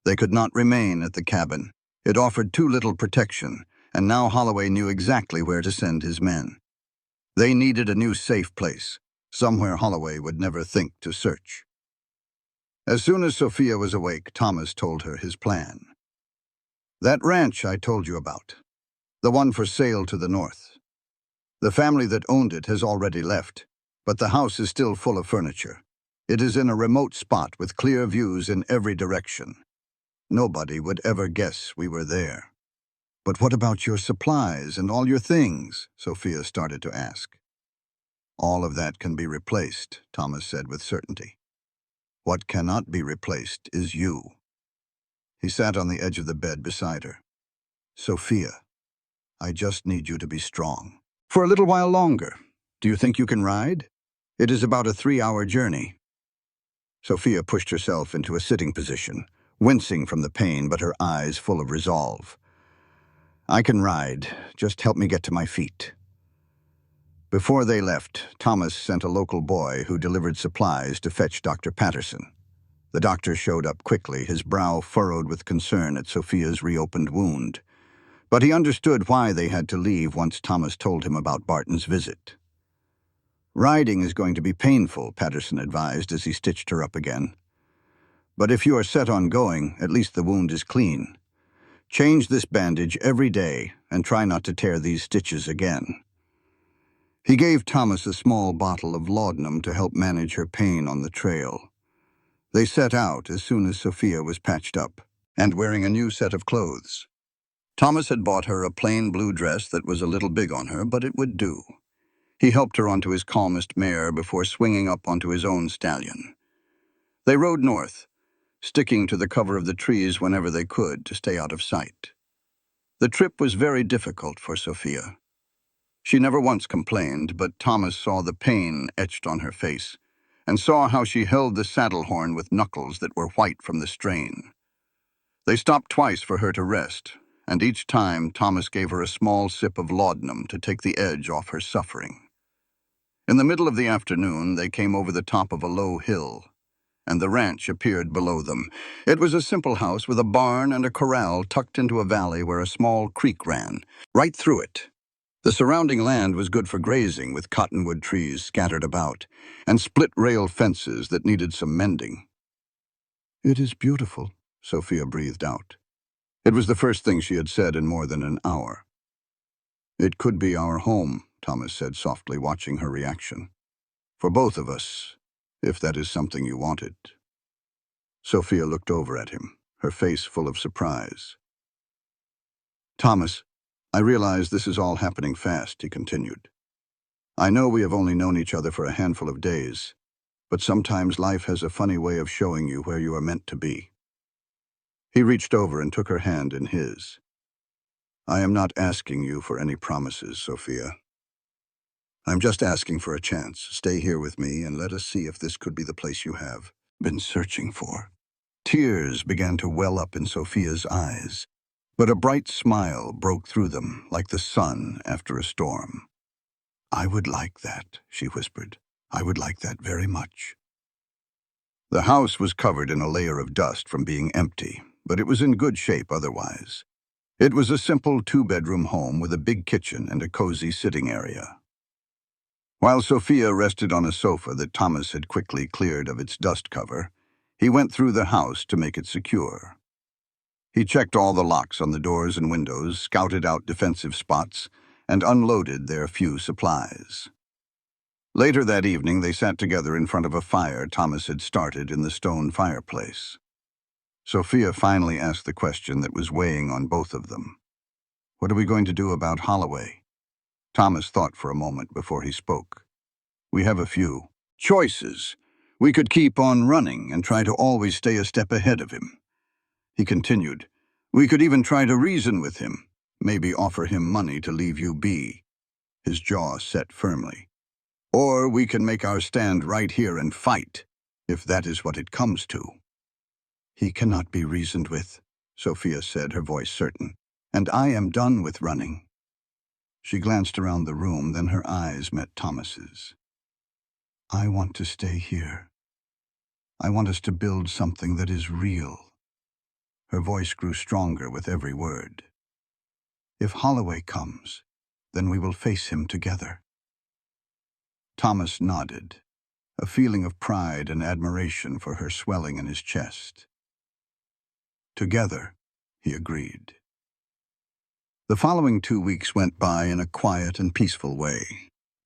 They could not remain at the cabin. It offered too little protection, and now Holloway knew exactly where to send his men. They needed a new safe place, somewhere Holloway would never think to search. As soon as Sophia was awake, Thomas told her his plan. "That ranch I told you about, the one for sale to the north. The family that owned it has already left, but the house is still full of furniture. It is in a remote spot with clear views in every direction. Nobody would ever guess we were there." But what about your supplies and all your things? Sophia started to ask. All of that can be replaced, Thomas said with certainty. What cannot be replaced is you. He sat on the edge of the bed beside her. Sophia, I just need you to be strong. For a little while longer. Do you think you can ride? It is about a 3-hour journey. Sophia pushed herself into a sitting position, wincing from the pain but her eyes full of resolve. I can ride. Just help me get to my feet. Before they left, Thomas sent a local boy who delivered supplies to fetch Dr. Patterson. The doctor showed up quickly, his brow furrowed with concern at Sophia's reopened wound. But he understood why they had to leave once Thomas told him about Barton's visit. Riding is going to be painful, Patterson advised as he stitched her up again. But if you are set on going, at least the wound is clean. Change this bandage every day and try not to tear these stitches again. He gave Thomas a small bottle of laudanum to help manage her pain on the trail. They set out as soon as Sophia was patched up and wearing a new set of clothes. Thomas had bought her a plain blue dress that was a little big on her, but it would do. He helped her onto his calmest mare before swinging up onto his own stallion. They rode north, sticking to the cover of the trees whenever they could to stay out of sight. The trip was very difficult for Sophia. She never once complained, but Thomas saw the pain etched on her face and saw how she held the saddle horn with knuckles that were white from the strain. They stopped twice for her to rest, and each time Thomas gave her a small sip of laudanum to take the edge off her suffering. In the middle of the afternoon, they came over the top of a low hill, and the ranch appeared below them. It was a simple house with a barn and a corral tucked into a valley where a small creek ran, right through it. The surrounding land was good for grazing, with cottonwood trees scattered about, and split-rail fences that needed some mending. It is beautiful, Sophia breathed out. It was the first thing she had said in more than an hour. It could be our home, Thomas said softly, watching her reaction. For both of us, if that is something you wanted. Sophia looked over at him, her face full of surprise. Thomas, I realize this is all happening fast, he continued. I know we have only known each other for a handful of days, but sometimes life has a funny way of showing you where you are meant to be. He reached over and took her hand in his. I am not asking you for any promises, Sophia. I'm just asking for a chance. Stay here with me and let us see if this could be the place you have been searching for. Tears began to well up in Sophia's eyes, but a bright smile broke through them like the sun after a storm. I would like that, she whispered. I would like that very much. The house was covered in a layer of dust from being empty, but it was in good shape otherwise. It was a simple 2-bedroom home with a big kitchen and a cozy sitting area. While Sophia rested on a sofa that Thomas had quickly cleared of its dust cover, he went through the house to make it secure. He checked all the locks on the doors and windows, scouted out defensive spots, and unloaded their few supplies. Later that evening, they sat together in front of a fire Thomas had started in the stone fireplace. Sophia finally asked the question that was weighing on both of them. What are we going to do about Holloway? Thomas thought for a moment before he spoke. We have a few choices. We could keep on running and try to always stay a step ahead of him. He continued, we could even try to reason with him, maybe offer him money to leave you be. His jaw set firmly. Or we can make our stand right here and fight, if that is what it comes to. He cannot be reasoned with, Sophia said, her voice certain, and I am done with running. She glanced around the room, then her eyes met Thomas's. I want to stay here. I want us to build something that is real. Her voice grew stronger with every word. If Holloway comes, then we will face him together. Thomas nodded, a feeling of pride and admiration for her swelling in his chest. Together, he agreed. The following 2 weeks went by in a quiet and peaceful way.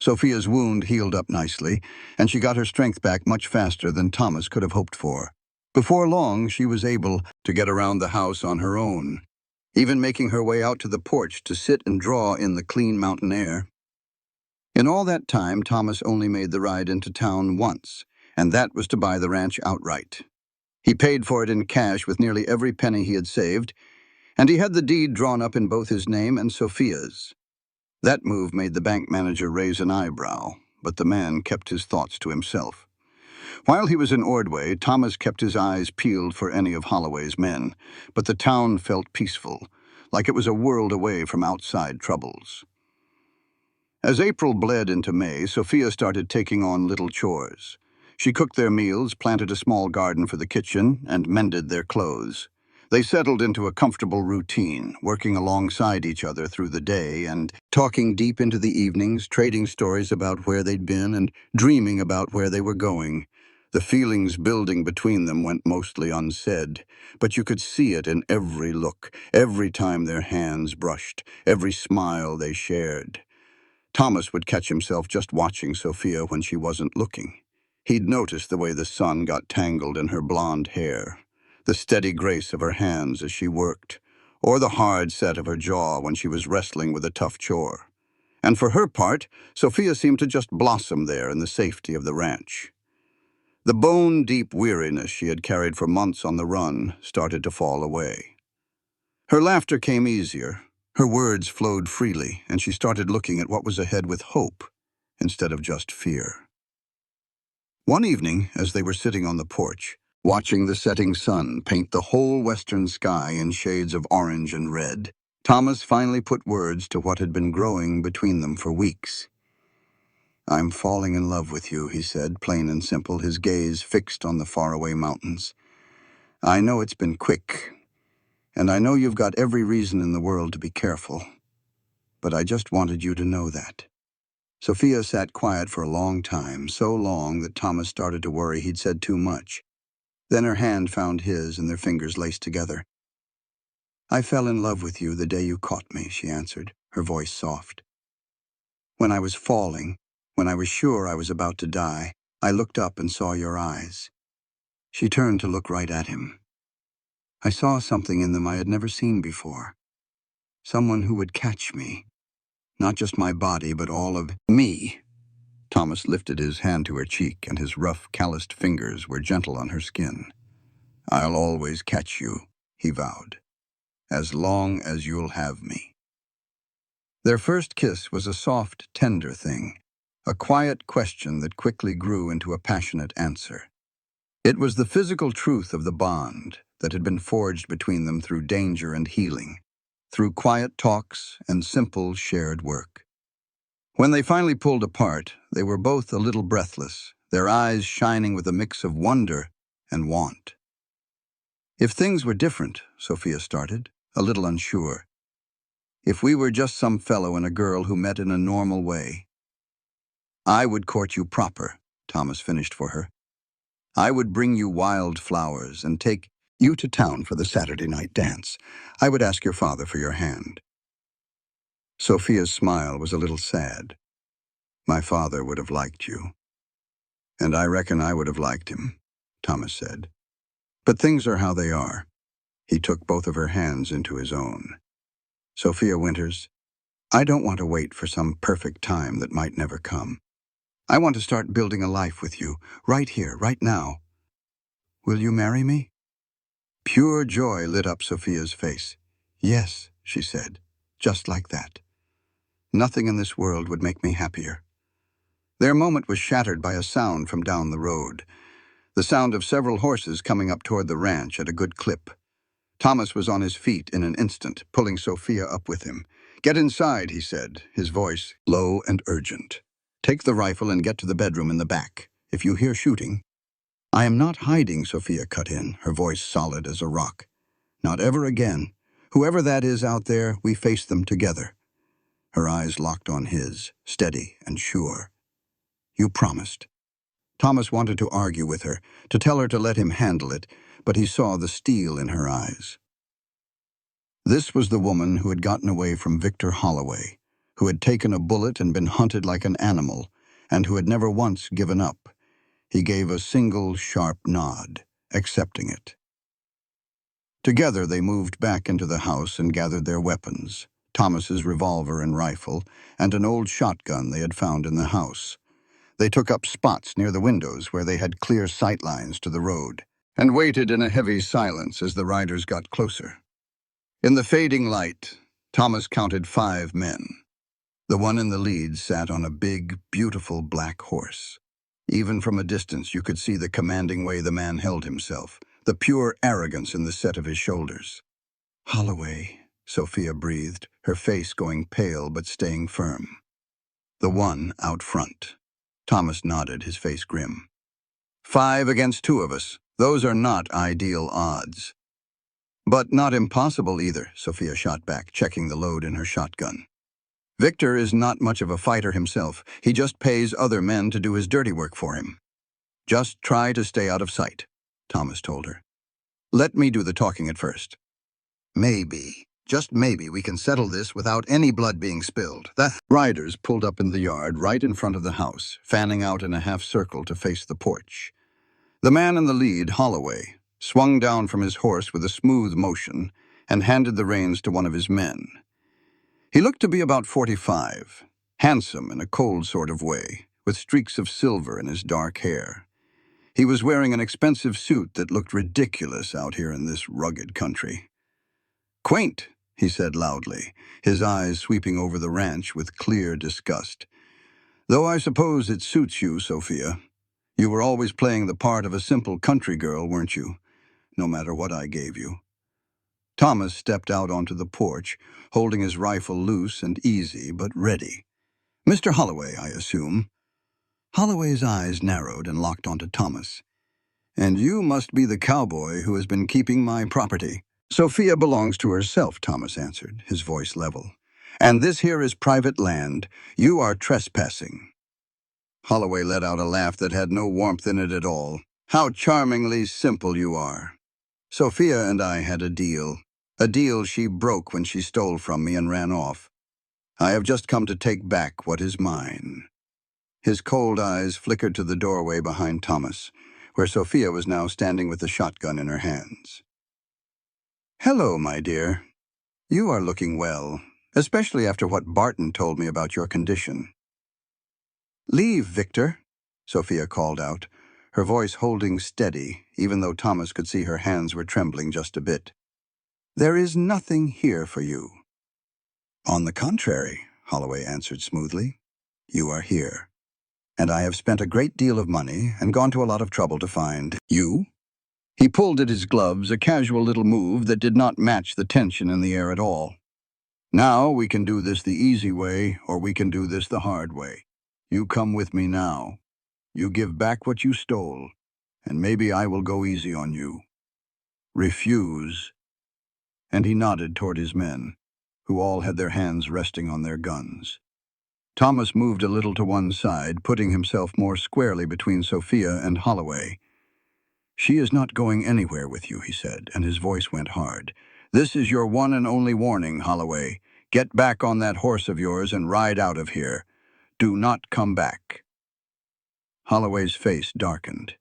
Sophia's wound healed up nicely, and she got her strength back much faster than Thomas could have hoped for. Before long, she was able to get around the house on her own. even making her way out to the porch to sit and draw in the clean mountain air. In all that time, Thomas only made the ride into town once, and that was to buy the ranch outright. He paid for it in cash with nearly every penny he had saved, and he had the deed drawn up in both his name and Sophia's. That move made the bank manager raise an eyebrow, but the man kept his thoughts to himself. While he was in Ordway, Thomas kept his eyes peeled for any of Holloway's men, but the town felt peaceful, like it was a world away from outside troubles. As April bled into May, Sophia started taking on little chores. She cooked their meals, planted a small garden for the kitchen, and mended their clothes. They settled into a comfortable routine, working alongside each other through the day and talking deep into the evenings, trading stories about where they'd been and dreaming about where they were going. The feelings building between them went mostly unsaid, but you could see it in every look, every time their hands brushed, every smile they shared. Thomas would catch himself just watching Sophia when she wasn't looking. He'd notice the way the sun got tangled in her blonde hair, the steady grace of her hands as she worked, or the hard set of her jaw when she was wrestling with a tough chore. And for her part, Sophia seemed to just blossom there in the safety of the ranch. The bone-deep weariness she had carried for months on the run started to fall away. Her laughter came easier, her words flowed freely, and she started looking at what was ahead with hope instead of just fear. One evening, as they were sitting on the porch, watching the setting sun paint the whole western sky in shades of orange and red, Thomas finally put words to what had been growing between them for weeks. "I'm falling in love with you," he said, plain and simple, his gaze fixed on the faraway mountains. "I know it's been quick, and I know you've got every reason in the world to be careful, but I just wanted you to know that." Sophia sat quiet for a long time, so long that Thomas started to worry he'd said too much. Then her hand found his and their fingers laced together. "I fell in love with you the day you caught me," she answered, her voice soft. "When I was falling, when I was sure I was about to die, I looked up and saw your eyes." She turned to look right at him. "I saw something in them I had never seen before. Someone who would catch me. Not just my body, but all of me." Thomas lifted his hand to her cheek, and his rough, calloused fingers were gentle on her skin. "I'll always catch you," he vowed, "as long as you'll have me." Their first kiss was a soft, tender thing, a quiet question that quickly grew into a passionate answer. It was the physical truth of the bond that had been forged between them through danger and healing, through quiet talks and simple shared work. When they finally pulled apart, they were both a little breathless, their eyes shining with a mix of wonder and want. "If things were different," Sophia started, a little unsure. "If we were just some fellow and a girl who met in a normal way." "I would court you proper," Thomas finished for her. "I would bring you wild flowers and take you to town for the Saturday night dance. I would ask your father for your hand." Sophia's smile was a little sad. "My father would have liked you." "And I reckon I would have liked him," Thomas said. "But things are how they are." He took both of her hands into his own. "Sophia Winters, I don't want to wait for some perfect time that might never come. I want to start building a life with you, right here, right now. Will you marry me?" Pure joy lit up Sophia's face. "Yes," she said, just like that. "Nothing in this world would make me happier." Their moment was shattered by a sound from down the road, the sound of several horses coming up toward the ranch at a good clip. Thomas was on his feet in an instant, pulling Sophia up with him. "Get inside," he said, his voice low and urgent. "Take the rifle and get to the bedroom in the back. If you hear shooting—" "I am not hiding," Sophia cut in, her voice solid as a rock. "Not ever again. Whoever that is out there, we face them together." Her eyes locked on his, steady and sure. "You promised." Thomas wanted to argue with her, to tell her to let him handle it, but he saw the steel in her eyes. This was the woman who had gotten away from Victor Holloway, who had taken a bullet and been hunted like an animal, and who had never once given up. He gave a single sharp nod, accepting it. Together they moved back into the house and gathered their weapons, Thomas's revolver and rifle, and an old shotgun they had found in the house. They took up spots near the windows where they had clear sight lines to the road, and waited in a heavy silence as the riders got closer. In the fading light, Thomas counted 5 men. The one in the lead sat on a big, beautiful black horse. Even from a distance you could see the commanding way the man held himself, the pure arrogance in the set of his shoulders. "Holloway," Sophia breathed, her face going pale but staying firm. "The one out front." Thomas nodded, his face grim. 5 against 2 of us. Those are not ideal odds. "But not impossible either," Sophia shot back, checking the load in her shotgun. "Victor is not much of a fighter himself. He just pays other men to do his dirty work for him." "Just try to stay out of sight," Thomas told her. "Let me do the talking at first. Maybe, just maybe, we can settle this without any blood being spilled." The riders pulled up in the yard right in front of the house, fanning out in a half circle to face the porch. The man in the lead, Holloway, swung down from his horse with a smooth motion and handed the reins to one of his men. He looked to be about 45, handsome in a cold sort of way, with streaks of silver in his dark hair. He was wearing an expensive suit that looked ridiculous out here in this rugged country. "Quaint," he said loudly, his eyes sweeping over the ranch with clear disgust. "Though I suppose it suits you, Sophia. You were always playing the part of a simple country girl, weren't you? No matter what I gave you." Thomas stepped out onto the porch, holding his rifle loose and easy, but ready. "Mr. Holloway, I assume?" Holloway's eyes narrowed and locked onto Thomas. "And you must be the cowboy who has been keeping my property." "Sophia belongs to herself," Thomas answered, his voice level. "And this here is private land. You are trespassing." Holloway let out a laugh that had no warmth in it at all. "How charmingly simple you are. Sophia and I had a deal. A deal she broke when she stole from me and ran off. I have just come to take back what is mine." His cold eyes flickered to the doorway behind Thomas, where Sophia was now standing with the shotgun in her hands. "Hello, my dear. You are looking well, especially after what Barton told me about your condition." "Leave, Victor," Sophia called out, her voice holding steady, even though Thomas could see her hands were trembling just a bit. "There is nothing here for you." "On the contrary," Holloway answered smoothly, "you are here. And I have spent a great deal of money and gone to a lot of trouble to find you." He pulled at his gloves, a casual little move that did not match the tension in the air at all. "Now we can do this the easy way, or we can do this the hard way. You come with me now. You give back what you stole, and maybe I will go easy on you. Refuse." And he nodded toward his men, who all had their hands resting on their guns. Thomas moved a little to one side, putting himself more squarely between Sophia and Holloway. "She is not going anywhere with you," he said, and his voice went hard. "This is your one and only warning, Holloway. Get back on that horse of yours and ride out of here. Do not come back." Holloway's face darkened.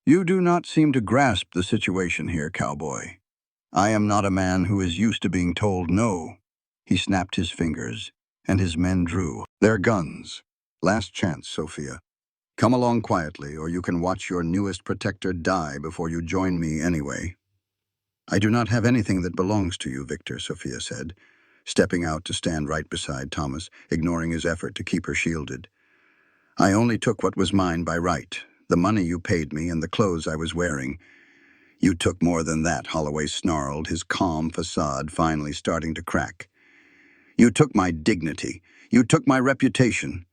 "You do not seem to grasp the situation here, cowboy. I am not a man who is used to being told no." He snapped his fingers, and his men drew their guns. "Last chance, Sophia. Come along quietly, or you can watch your newest protector die before you join me anyway." "I do not have anything that belongs to you, Victor," Sophia said, stepping out to stand right beside Thomas, ignoring his effort to keep her shielded. "I only took what was mine by right, the money you paid me and the clothes I was wearing." "You took more than that," Holloway snarled, his calm facade finally starting to crack. "You took my dignity. You took my reputation.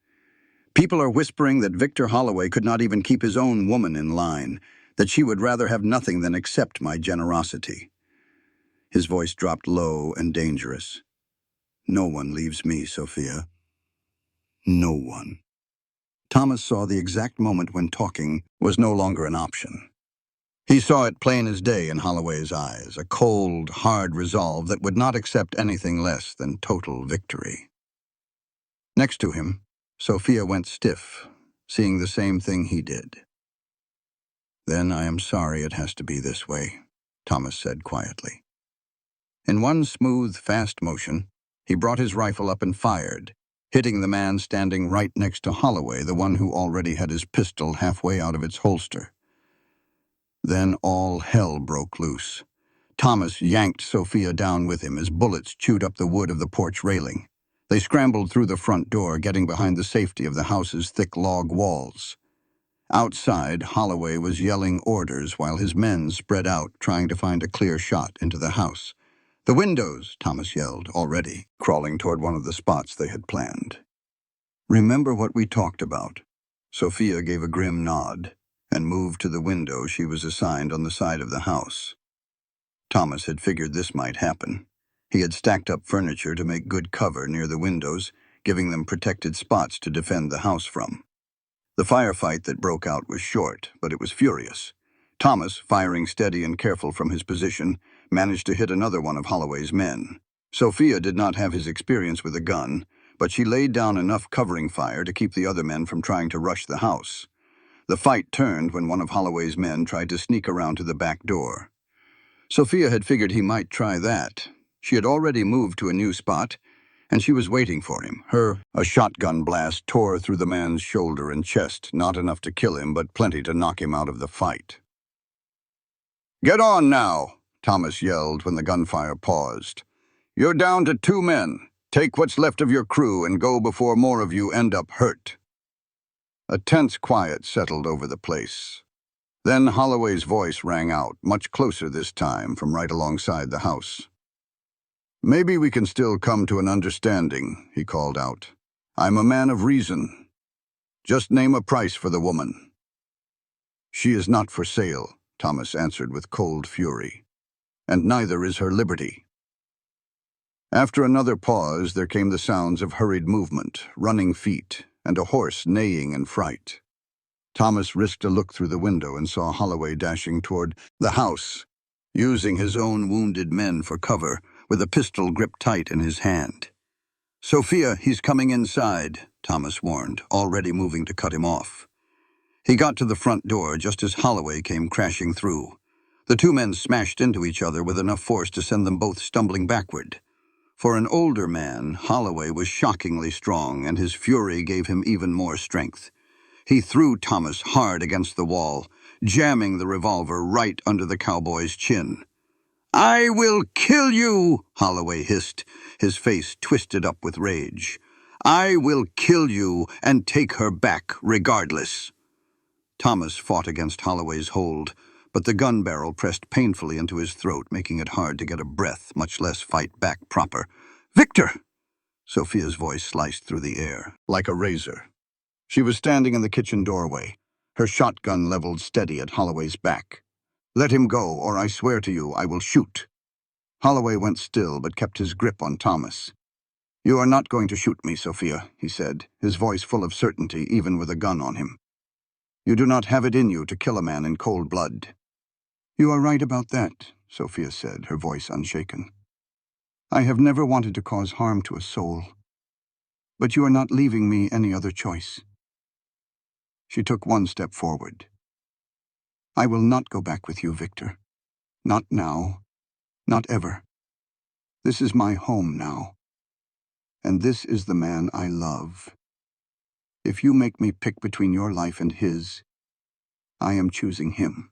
People are whispering that Victor Holloway could not even keep his own woman in line, that she would rather have nothing than accept my generosity." His voice dropped low and dangerous. "No one leaves me, Sophia. No one." Thomas saw the exact moment when talking was no longer an option. He saw it plain as day in Holloway's eyes, a cold, hard resolve that would not accept anything less than total victory. Next to him, Sophia went stiff, seeing the same thing he did. "Then I am sorry it has to be this way," Thomas said quietly. In one smooth, fast motion, he brought his rifle up and fired, hitting the man standing right next to Holloway, the one who already had his pistol halfway out of its holster. Then all hell broke loose. Thomas yanked Sophia down with him as bullets chewed up the wood of the porch railing. They scrambled through the front door, getting behind the safety of the house's thick log walls. Outside, Holloway was yelling orders while his men spread out, trying to find a clear shot into the house. "The windows," Thomas yelled, already crawling toward one of the spots they had planned. "Remember what we talked about?" Sophia gave a grim nod and moved to the window she was assigned on the side of the house. Thomas had figured this might happen. He had stacked up furniture to make good cover near the windows, giving them protected spots to defend the house from. The firefight that broke out was short, but it was furious. Thomas, firing steady and careful from his position, managed to hit another one of Holloway's men. Sophia did not have his experience with a gun, but she laid down enough covering fire to keep the other men from trying to rush the house. The fight turned when one of Holloway's men tried to sneak around to the back door. Sophia had figured he might try that. She had already moved to a new spot, and she was waiting for him. A shotgun blast tore through the man's shoulder and chest, not enough to kill him, but plenty to knock him out of the fight. "Get on now," Thomas yelled when the gunfire paused. "You're down to 2 men. Take what's left of your crew and go before more of you end up hurt." A tense quiet settled over the place. Then Holloway's voice rang out, much closer this time, from right alongside the house. "Maybe we can still come to an understanding," he called out. "I'm a man of reason. Just name a price for the woman." "She is not for sale," Thomas answered with cold fury. "And neither is her liberty." After another pause, there came the sounds of hurried movement, running feet, and a horse neighing in fright. Thomas risked a look through the window and saw Holloway dashing toward the house, using his own wounded men for cover, with a pistol gripped tight in his hand. "Sophia, he's coming inside," Thomas warned, already moving to cut him off. He got to the front door just as Holloway came crashing through. The 2 men smashed into each other with enough force to send them both stumbling backward. For an older man, Holloway was shockingly strong, and his fury gave him even more strength. He threw Thomas hard against the wall, jamming the revolver right under the cowboy's chin. "I will kill you," Holloway hissed, his face twisted up with rage. "I will kill you and take her back regardless." Thomas fought against Holloway's hold, but the gun barrel pressed painfully into his throat, making it hard to get a breath, much less fight back proper. "Victor!" Sophia's voice sliced through the air, like a razor. She was standing in the kitchen doorway, her shotgun leveled steady at Holloway's back. "Let him go, or I swear to you I will shoot." Holloway went still, but kept his grip on Thomas. "You are not going to shoot me, Sophia," he said, his voice full of certainty, even with a gun on him. "You do not have it in you to kill a man in cold blood." "You are right about that," Sophia said, her voice unshaken. "I have never wanted to cause harm to a soul. But you are not leaving me any other choice." She took one step forward. "I will not go back with you, Victor. Not now. Not ever. This is my home now. And this is the man I love. If you make me pick between your life and his, I am choosing him."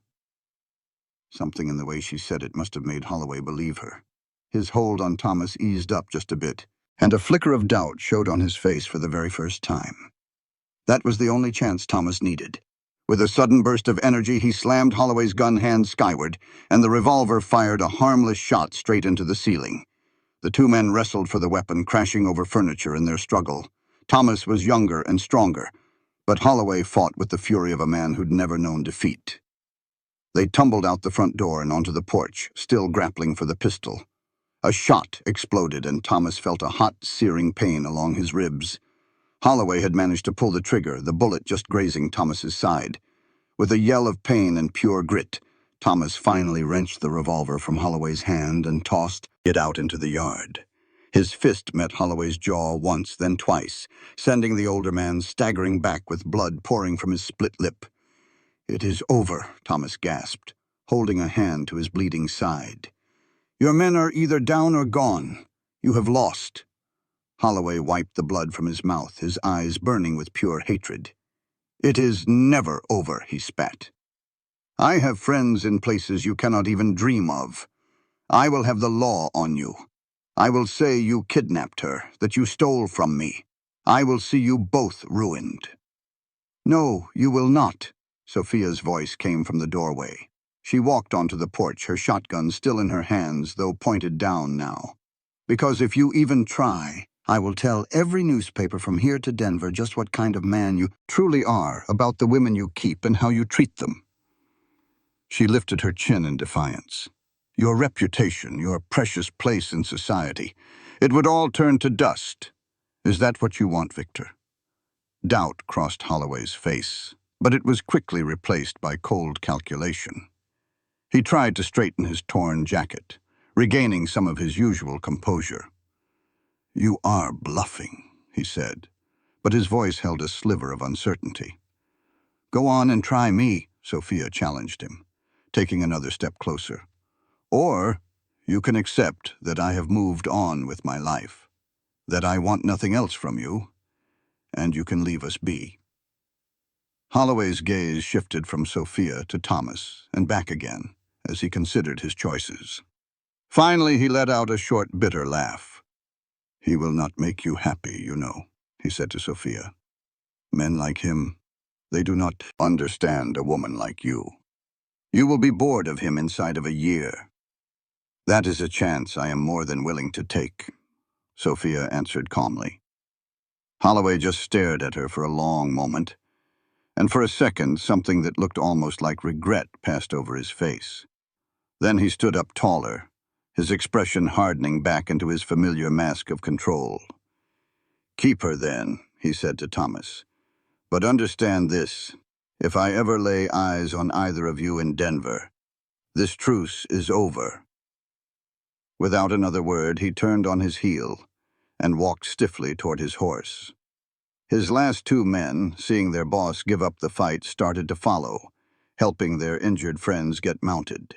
Something in the way she said it must have made Holloway believe her. His hold on Thomas eased up just a bit, and a flicker of doubt showed on his face for the very first time. That was the only chance Thomas needed. With a sudden burst of energy, he slammed Holloway's gun hand skyward, and the revolver fired a harmless shot straight into the ceiling. The 2 men wrestled for the weapon, crashing over furniture in their struggle. Thomas was younger and stronger, but Holloway fought with the fury of a man who'd never known defeat. They tumbled out the front door and onto the porch, still grappling for the pistol. A shot exploded, and Thomas felt a hot, searing pain along his ribs. Holloway had managed to pull the trigger, the bullet just grazing Thomas's side. With a yell of pain and pure grit, Thomas finally wrenched the revolver from Holloway's hand and tossed it out into the yard. His fist met Holloway's jaw once, then twice, sending the older man staggering back with blood pouring from his split lip. "It is over," Thomas gasped. holding a hand to his bleeding side. "Your men are either down or gone. You have lost." Holloway wiped the blood from his mouth, his eyes burning with pure hatred. "It is never over," he spat. "I have friends in places you cannot even dream of. I will have the law on you. I will say you kidnapped her, that you stole from me. I will see you both ruined." "No, you will not," Sophia's voice came from the doorway. She walked onto the porch, her shotgun still in her hands, though pointed down now. "Because if you even try, I will tell every newspaper from here to Denver just what kind of man you truly are, about the women you keep and how you treat them." She lifted her chin in defiance. "Your reputation, your precious place in society, it would all turn to dust. Is that what you want, Victor?" Doubt crossed Holloway's face, but it was quickly replaced by cold calculation. He tried to straighten his torn jacket, regaining some of his usual composure. "You are bluffing," he said, but his voice held a sliver of uncertainty. "Go on and try me," Sophia challenged him, taking another step closer. "Or you can accept that I have moved on with my life, that I want nothing else from you, and you can leave us be." Holloway's gaze shifted from Sophia to Thomas and back again as he considered his choices. Finally, he let out a short, bitter laugh. "He will not make you happy, you know," he said to Sophia. "Men like him, they do not understand a woman like you. You will be bored of him inside of a year." "That is a chance I am more than willing to take," Sophia answered calmly. Holloway just stared at her for a long moment, and for a second something that looked almost like regret passed over his face. Then he stood up taller, his expression hardening back into his familiar mask of control. "Keep her then," he said to Thomas. "But understand this, if I ever lay eyes on either of you in Denver, this truce is over." Without another word, he turned on his heel and walked stiffly toward his horse. His last two men, seeing their boss give up the fight, started to follow, helping their injured friends get mounted.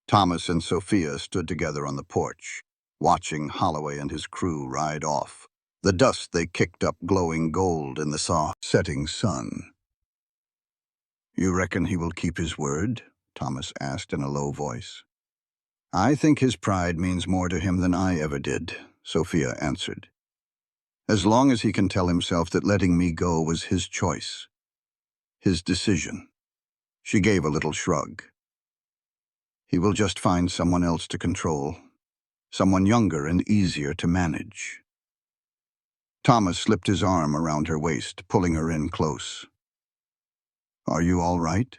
Thomas and Sophia stood together on the porch, watching Holloway and his crew ride off, the dust they kicked up glowing gold in the soft setting sun. "You reckon he will keep his word?" Thomas asked in a low voice. "I think his pride means more to him than I ever did," Sophia answered. "As long as he can tell himself that letting me go was his choice, his decision." She gave a little shrug. "He will just find someone else to control, someone younger and easier to manage." Thomas slipped his arm around her waist, pulling her in close. "Are you all right?"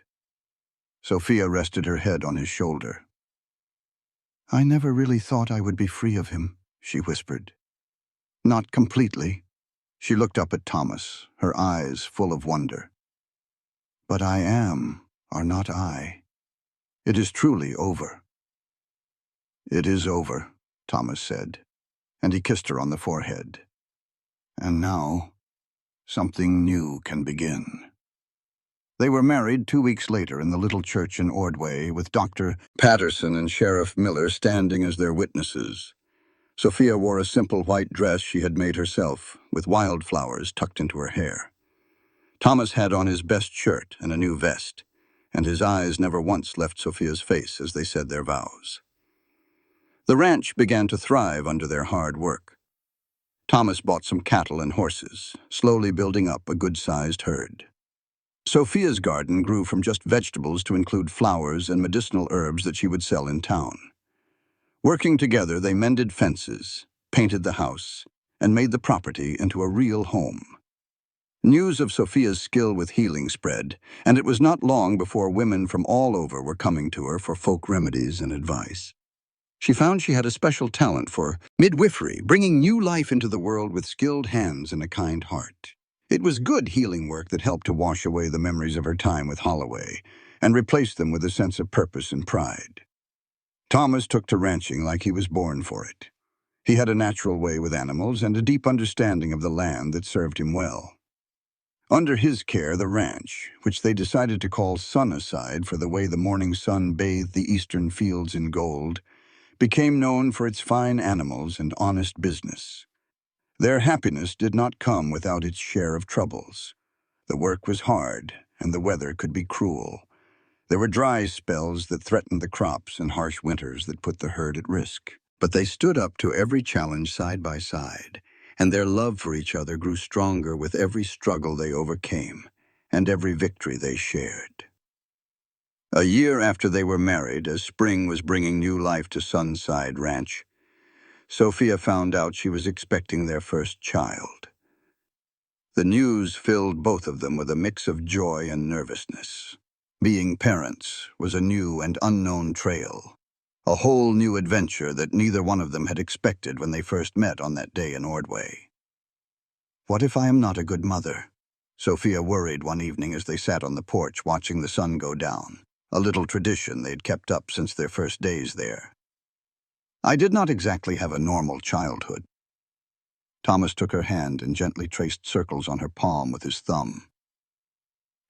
Sophia rested her head on his shoulder. "I never really thought I would be free of him," she whispered. "Not completely." She looked up at Thomas, her eyes full of wonder. "But I am, are not I? It is truly over." "It is over," Thomas said, and he kissed her on the forehead. "And now, something new can begin." They were married 2 weeks later in the little church in Ordway, with Dr. Patterson and Sheriff Miller standing as their witnesses. Sophia wore a simple white dress she had made herself, with wildflowers tucked into her hair. Thomas had on his best shirt and a new vest, and his eyes never once left Sophia's face as they said their vows. The ranch began to thrive under their hard work. Thomas bought some cattle and horses, slowly building up a good-sized herd. Sophia's garden grew from just vegetables to include flowers and medicinal herbs that she would sell in town. Working together, they mended fences, painted the house, and made the property into a real home. News of Sophia's skill with healing spread, and it was not long before women from all over were coming to her for folk remedies and advice. She found she had a special talent for midwifery, bringing new life into the world with skilled hands and a kind heart. It was good healing work that helped to wash away the memories of her time with Holloway and replace them with a sense of purpose and pride. Thomas took to ranching like he was born for it. He had a natural way with animals and a deep understanding of the land that served him well. Under his care, the ranch, which they decided to call Sunnyside for the way the morning sun bathed the eastern fields in gold, became known for its fine animals and honest business. Their happiness did not come without its share of troubles. The work was hard, and the weather could be cruel. There were dry spells that threatened the crops and harsh winters that put the herd at risk. But they stood up to every challenge side by side, and their love for each other grew stronger with every struggle they overcame and every victory they shared. A year after they were married, as spring was bringing new life to Sunside Ranch, Sophia found out she was expecting their first child. The news filled both of them with a mix of joy and nervousness. Being parents was a new and unknown trail, a whole new adventure that neither one of them had expected when they first met on that day in Ordway. "What if I am not a good mother?" Sophia worried one evening as they sat on the porch watching the sun go down, a little tradition they'd kept up since their first days there. "I did not exactly have a normal childhood." Thomas took her hand and gently traced circles on her palm with his thumb.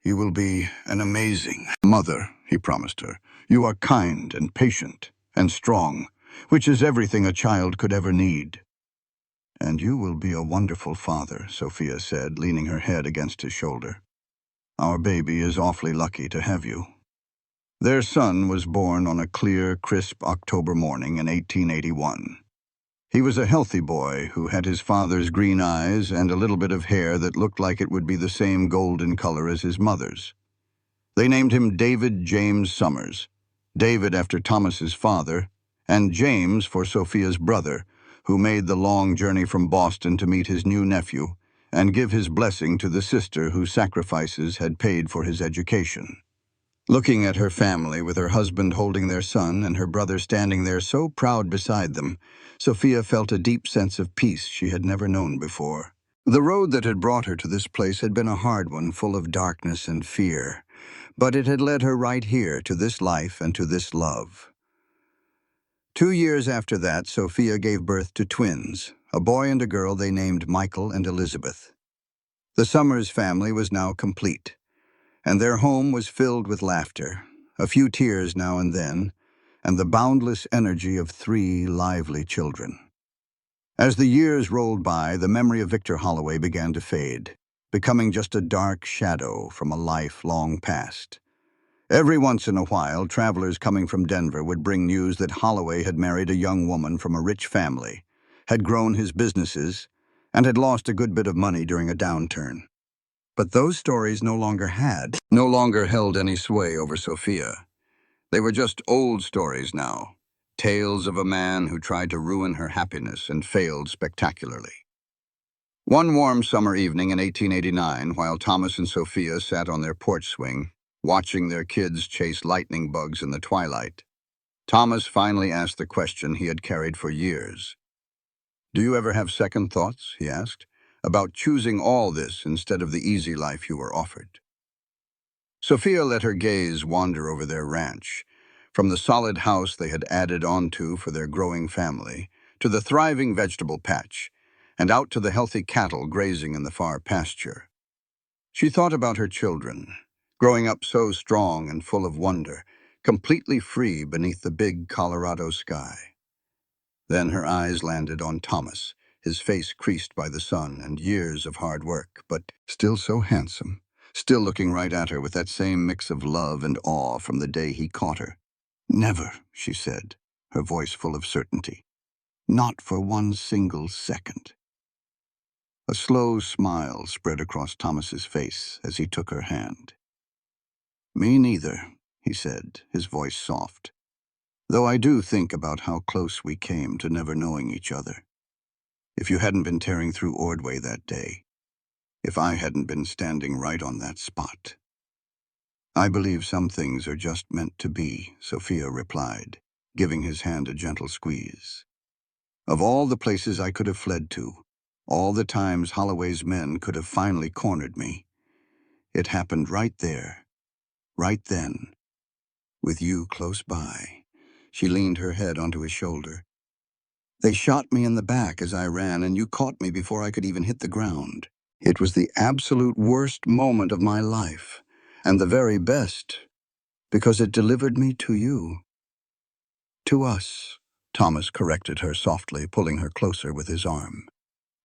"You will be an amazing mother," he promised her. "You are kind and patient and strong, which is everything a child could ever need." "And you will be a wonderful father," Sophia said, leaning her head against his shoulder. "Our baby is awfully lucky to have you." Their son was born on a clear, crisp October morning in 1881. He was a healthy boy who had his father's green eyes and a little bit of hair that looked like it would be the same golden color as his mother's. They named him David James Summers, David after Thomas's father, and James for Sophia's brother, who made the long journey from Boston to meet his new nephew and give his blessing to the sister whose sacrifices had paid for his education. Looking at her family with her husband holding their son and her brother standing there so proud beside them, Sophia felt a deep sense of peace she had never known before. The road that had brought her to this place had been a hard one, full of darkness and fear, but it had led her right here to this life and to this love. 2 years after that, Sophia gave birth to twins, a boy and a girl they named Michael and Elizabeth. The Summers family was now complete, and their home was filled with laughter, a few tears now and then, and the boundless energy of 3 lively children. As the years rolled by, the memory of Victor Holloway began to fade, becoming just a dark shadow from a life long past. Every once in a while, travelers coming from Denver would bring news that Holloway had married a young woman from a rich family, had grown his businesses, and had lost a good bit of money during a downturn. But those stories no longer held any sway over Sophia. They were just old stories now, tales of a man who tried to ruin her happiness and failed spectacularly. One warm summer evening in 1889, while Thomas and Sophia sat on their porch swing, watching their kids chase lightning bugs in the twilight, Thomas finally asked the question he had carried for years. "Do you ever have second thoughts," he asked, "about choosing all this instead of the easy life you were offered?" Sophia let her gaze wander over their ranch, from the solid house they had added onto for their growing family, to the thriving vegetable patch, and out to the healthy cattle grazing in the far pasture. She thought about her children, growing up so strong and full of wonder, completely free beneath the big Colorado sky. Then her eyes landed on Thomas, his face creased by the sun and years of hard work, but still so handsome, still looking right at her with that same mix of love and awe from the day he caught her. "Never," she said, her voice full of certainty. "Not for one single second." A slow smile spread across Thomas's face as he took her hand. "Me neither," he said, his voice soft. "Though I do think about how close we came to never knowing each other. If you hadn't been tearing through Ordway that day, if I hadn't been standing right on that spot." "I believe some things are just meant to be," Sophia replied, giving his hand a gentle squeeze. "Of all the places I could have fled to, all the times Holloway's men could have finally cornered me, it happened right there, right then, with you close by." She leaned her head onto his shoulder. "They shot me in the back as I ran, and you caught me before I could even hit the ground. It was the absolute worst moment of my life, and the very best, because it delivered me to you. To us, Thomas corrected her softly, pulling her closer with his arm.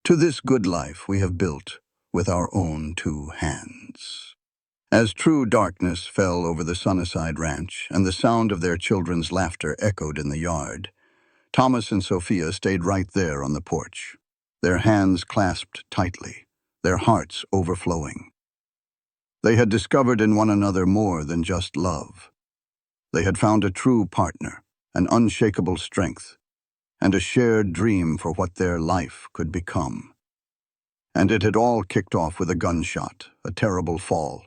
To this good life we have built with our own two hands. As true darkness fell over the Sunnyside Ranch and the sound of their children's laughter echoed in the yard, Thomas and Sophia stayed right there on the porch, their hands clasped tightly, their hearts overflowing. They had discovered in one another more than just love. They had found a true partner, an unshakable strength, and a shared dream for what their life could become. And it had all kicked off with a gunshot, a terrible fall,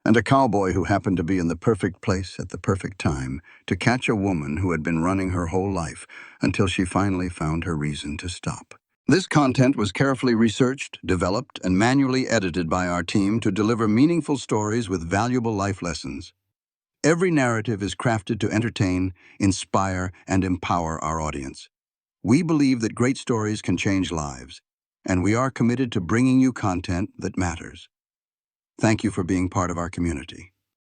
and a cowboy who happened to be in the perfect place at the perfect time to catch a woman who had been running her whole life until she finally found her reason to stop. This content was carefully researched, developed, and manually edited by our team to deliver meaningful stories with valuable life lessons. Every narrative is crafted to entertain, inspire, and empower our audience. We believe that great stories can change lives, and we are committed to bringing you content that matters. Thank you for being part of our community.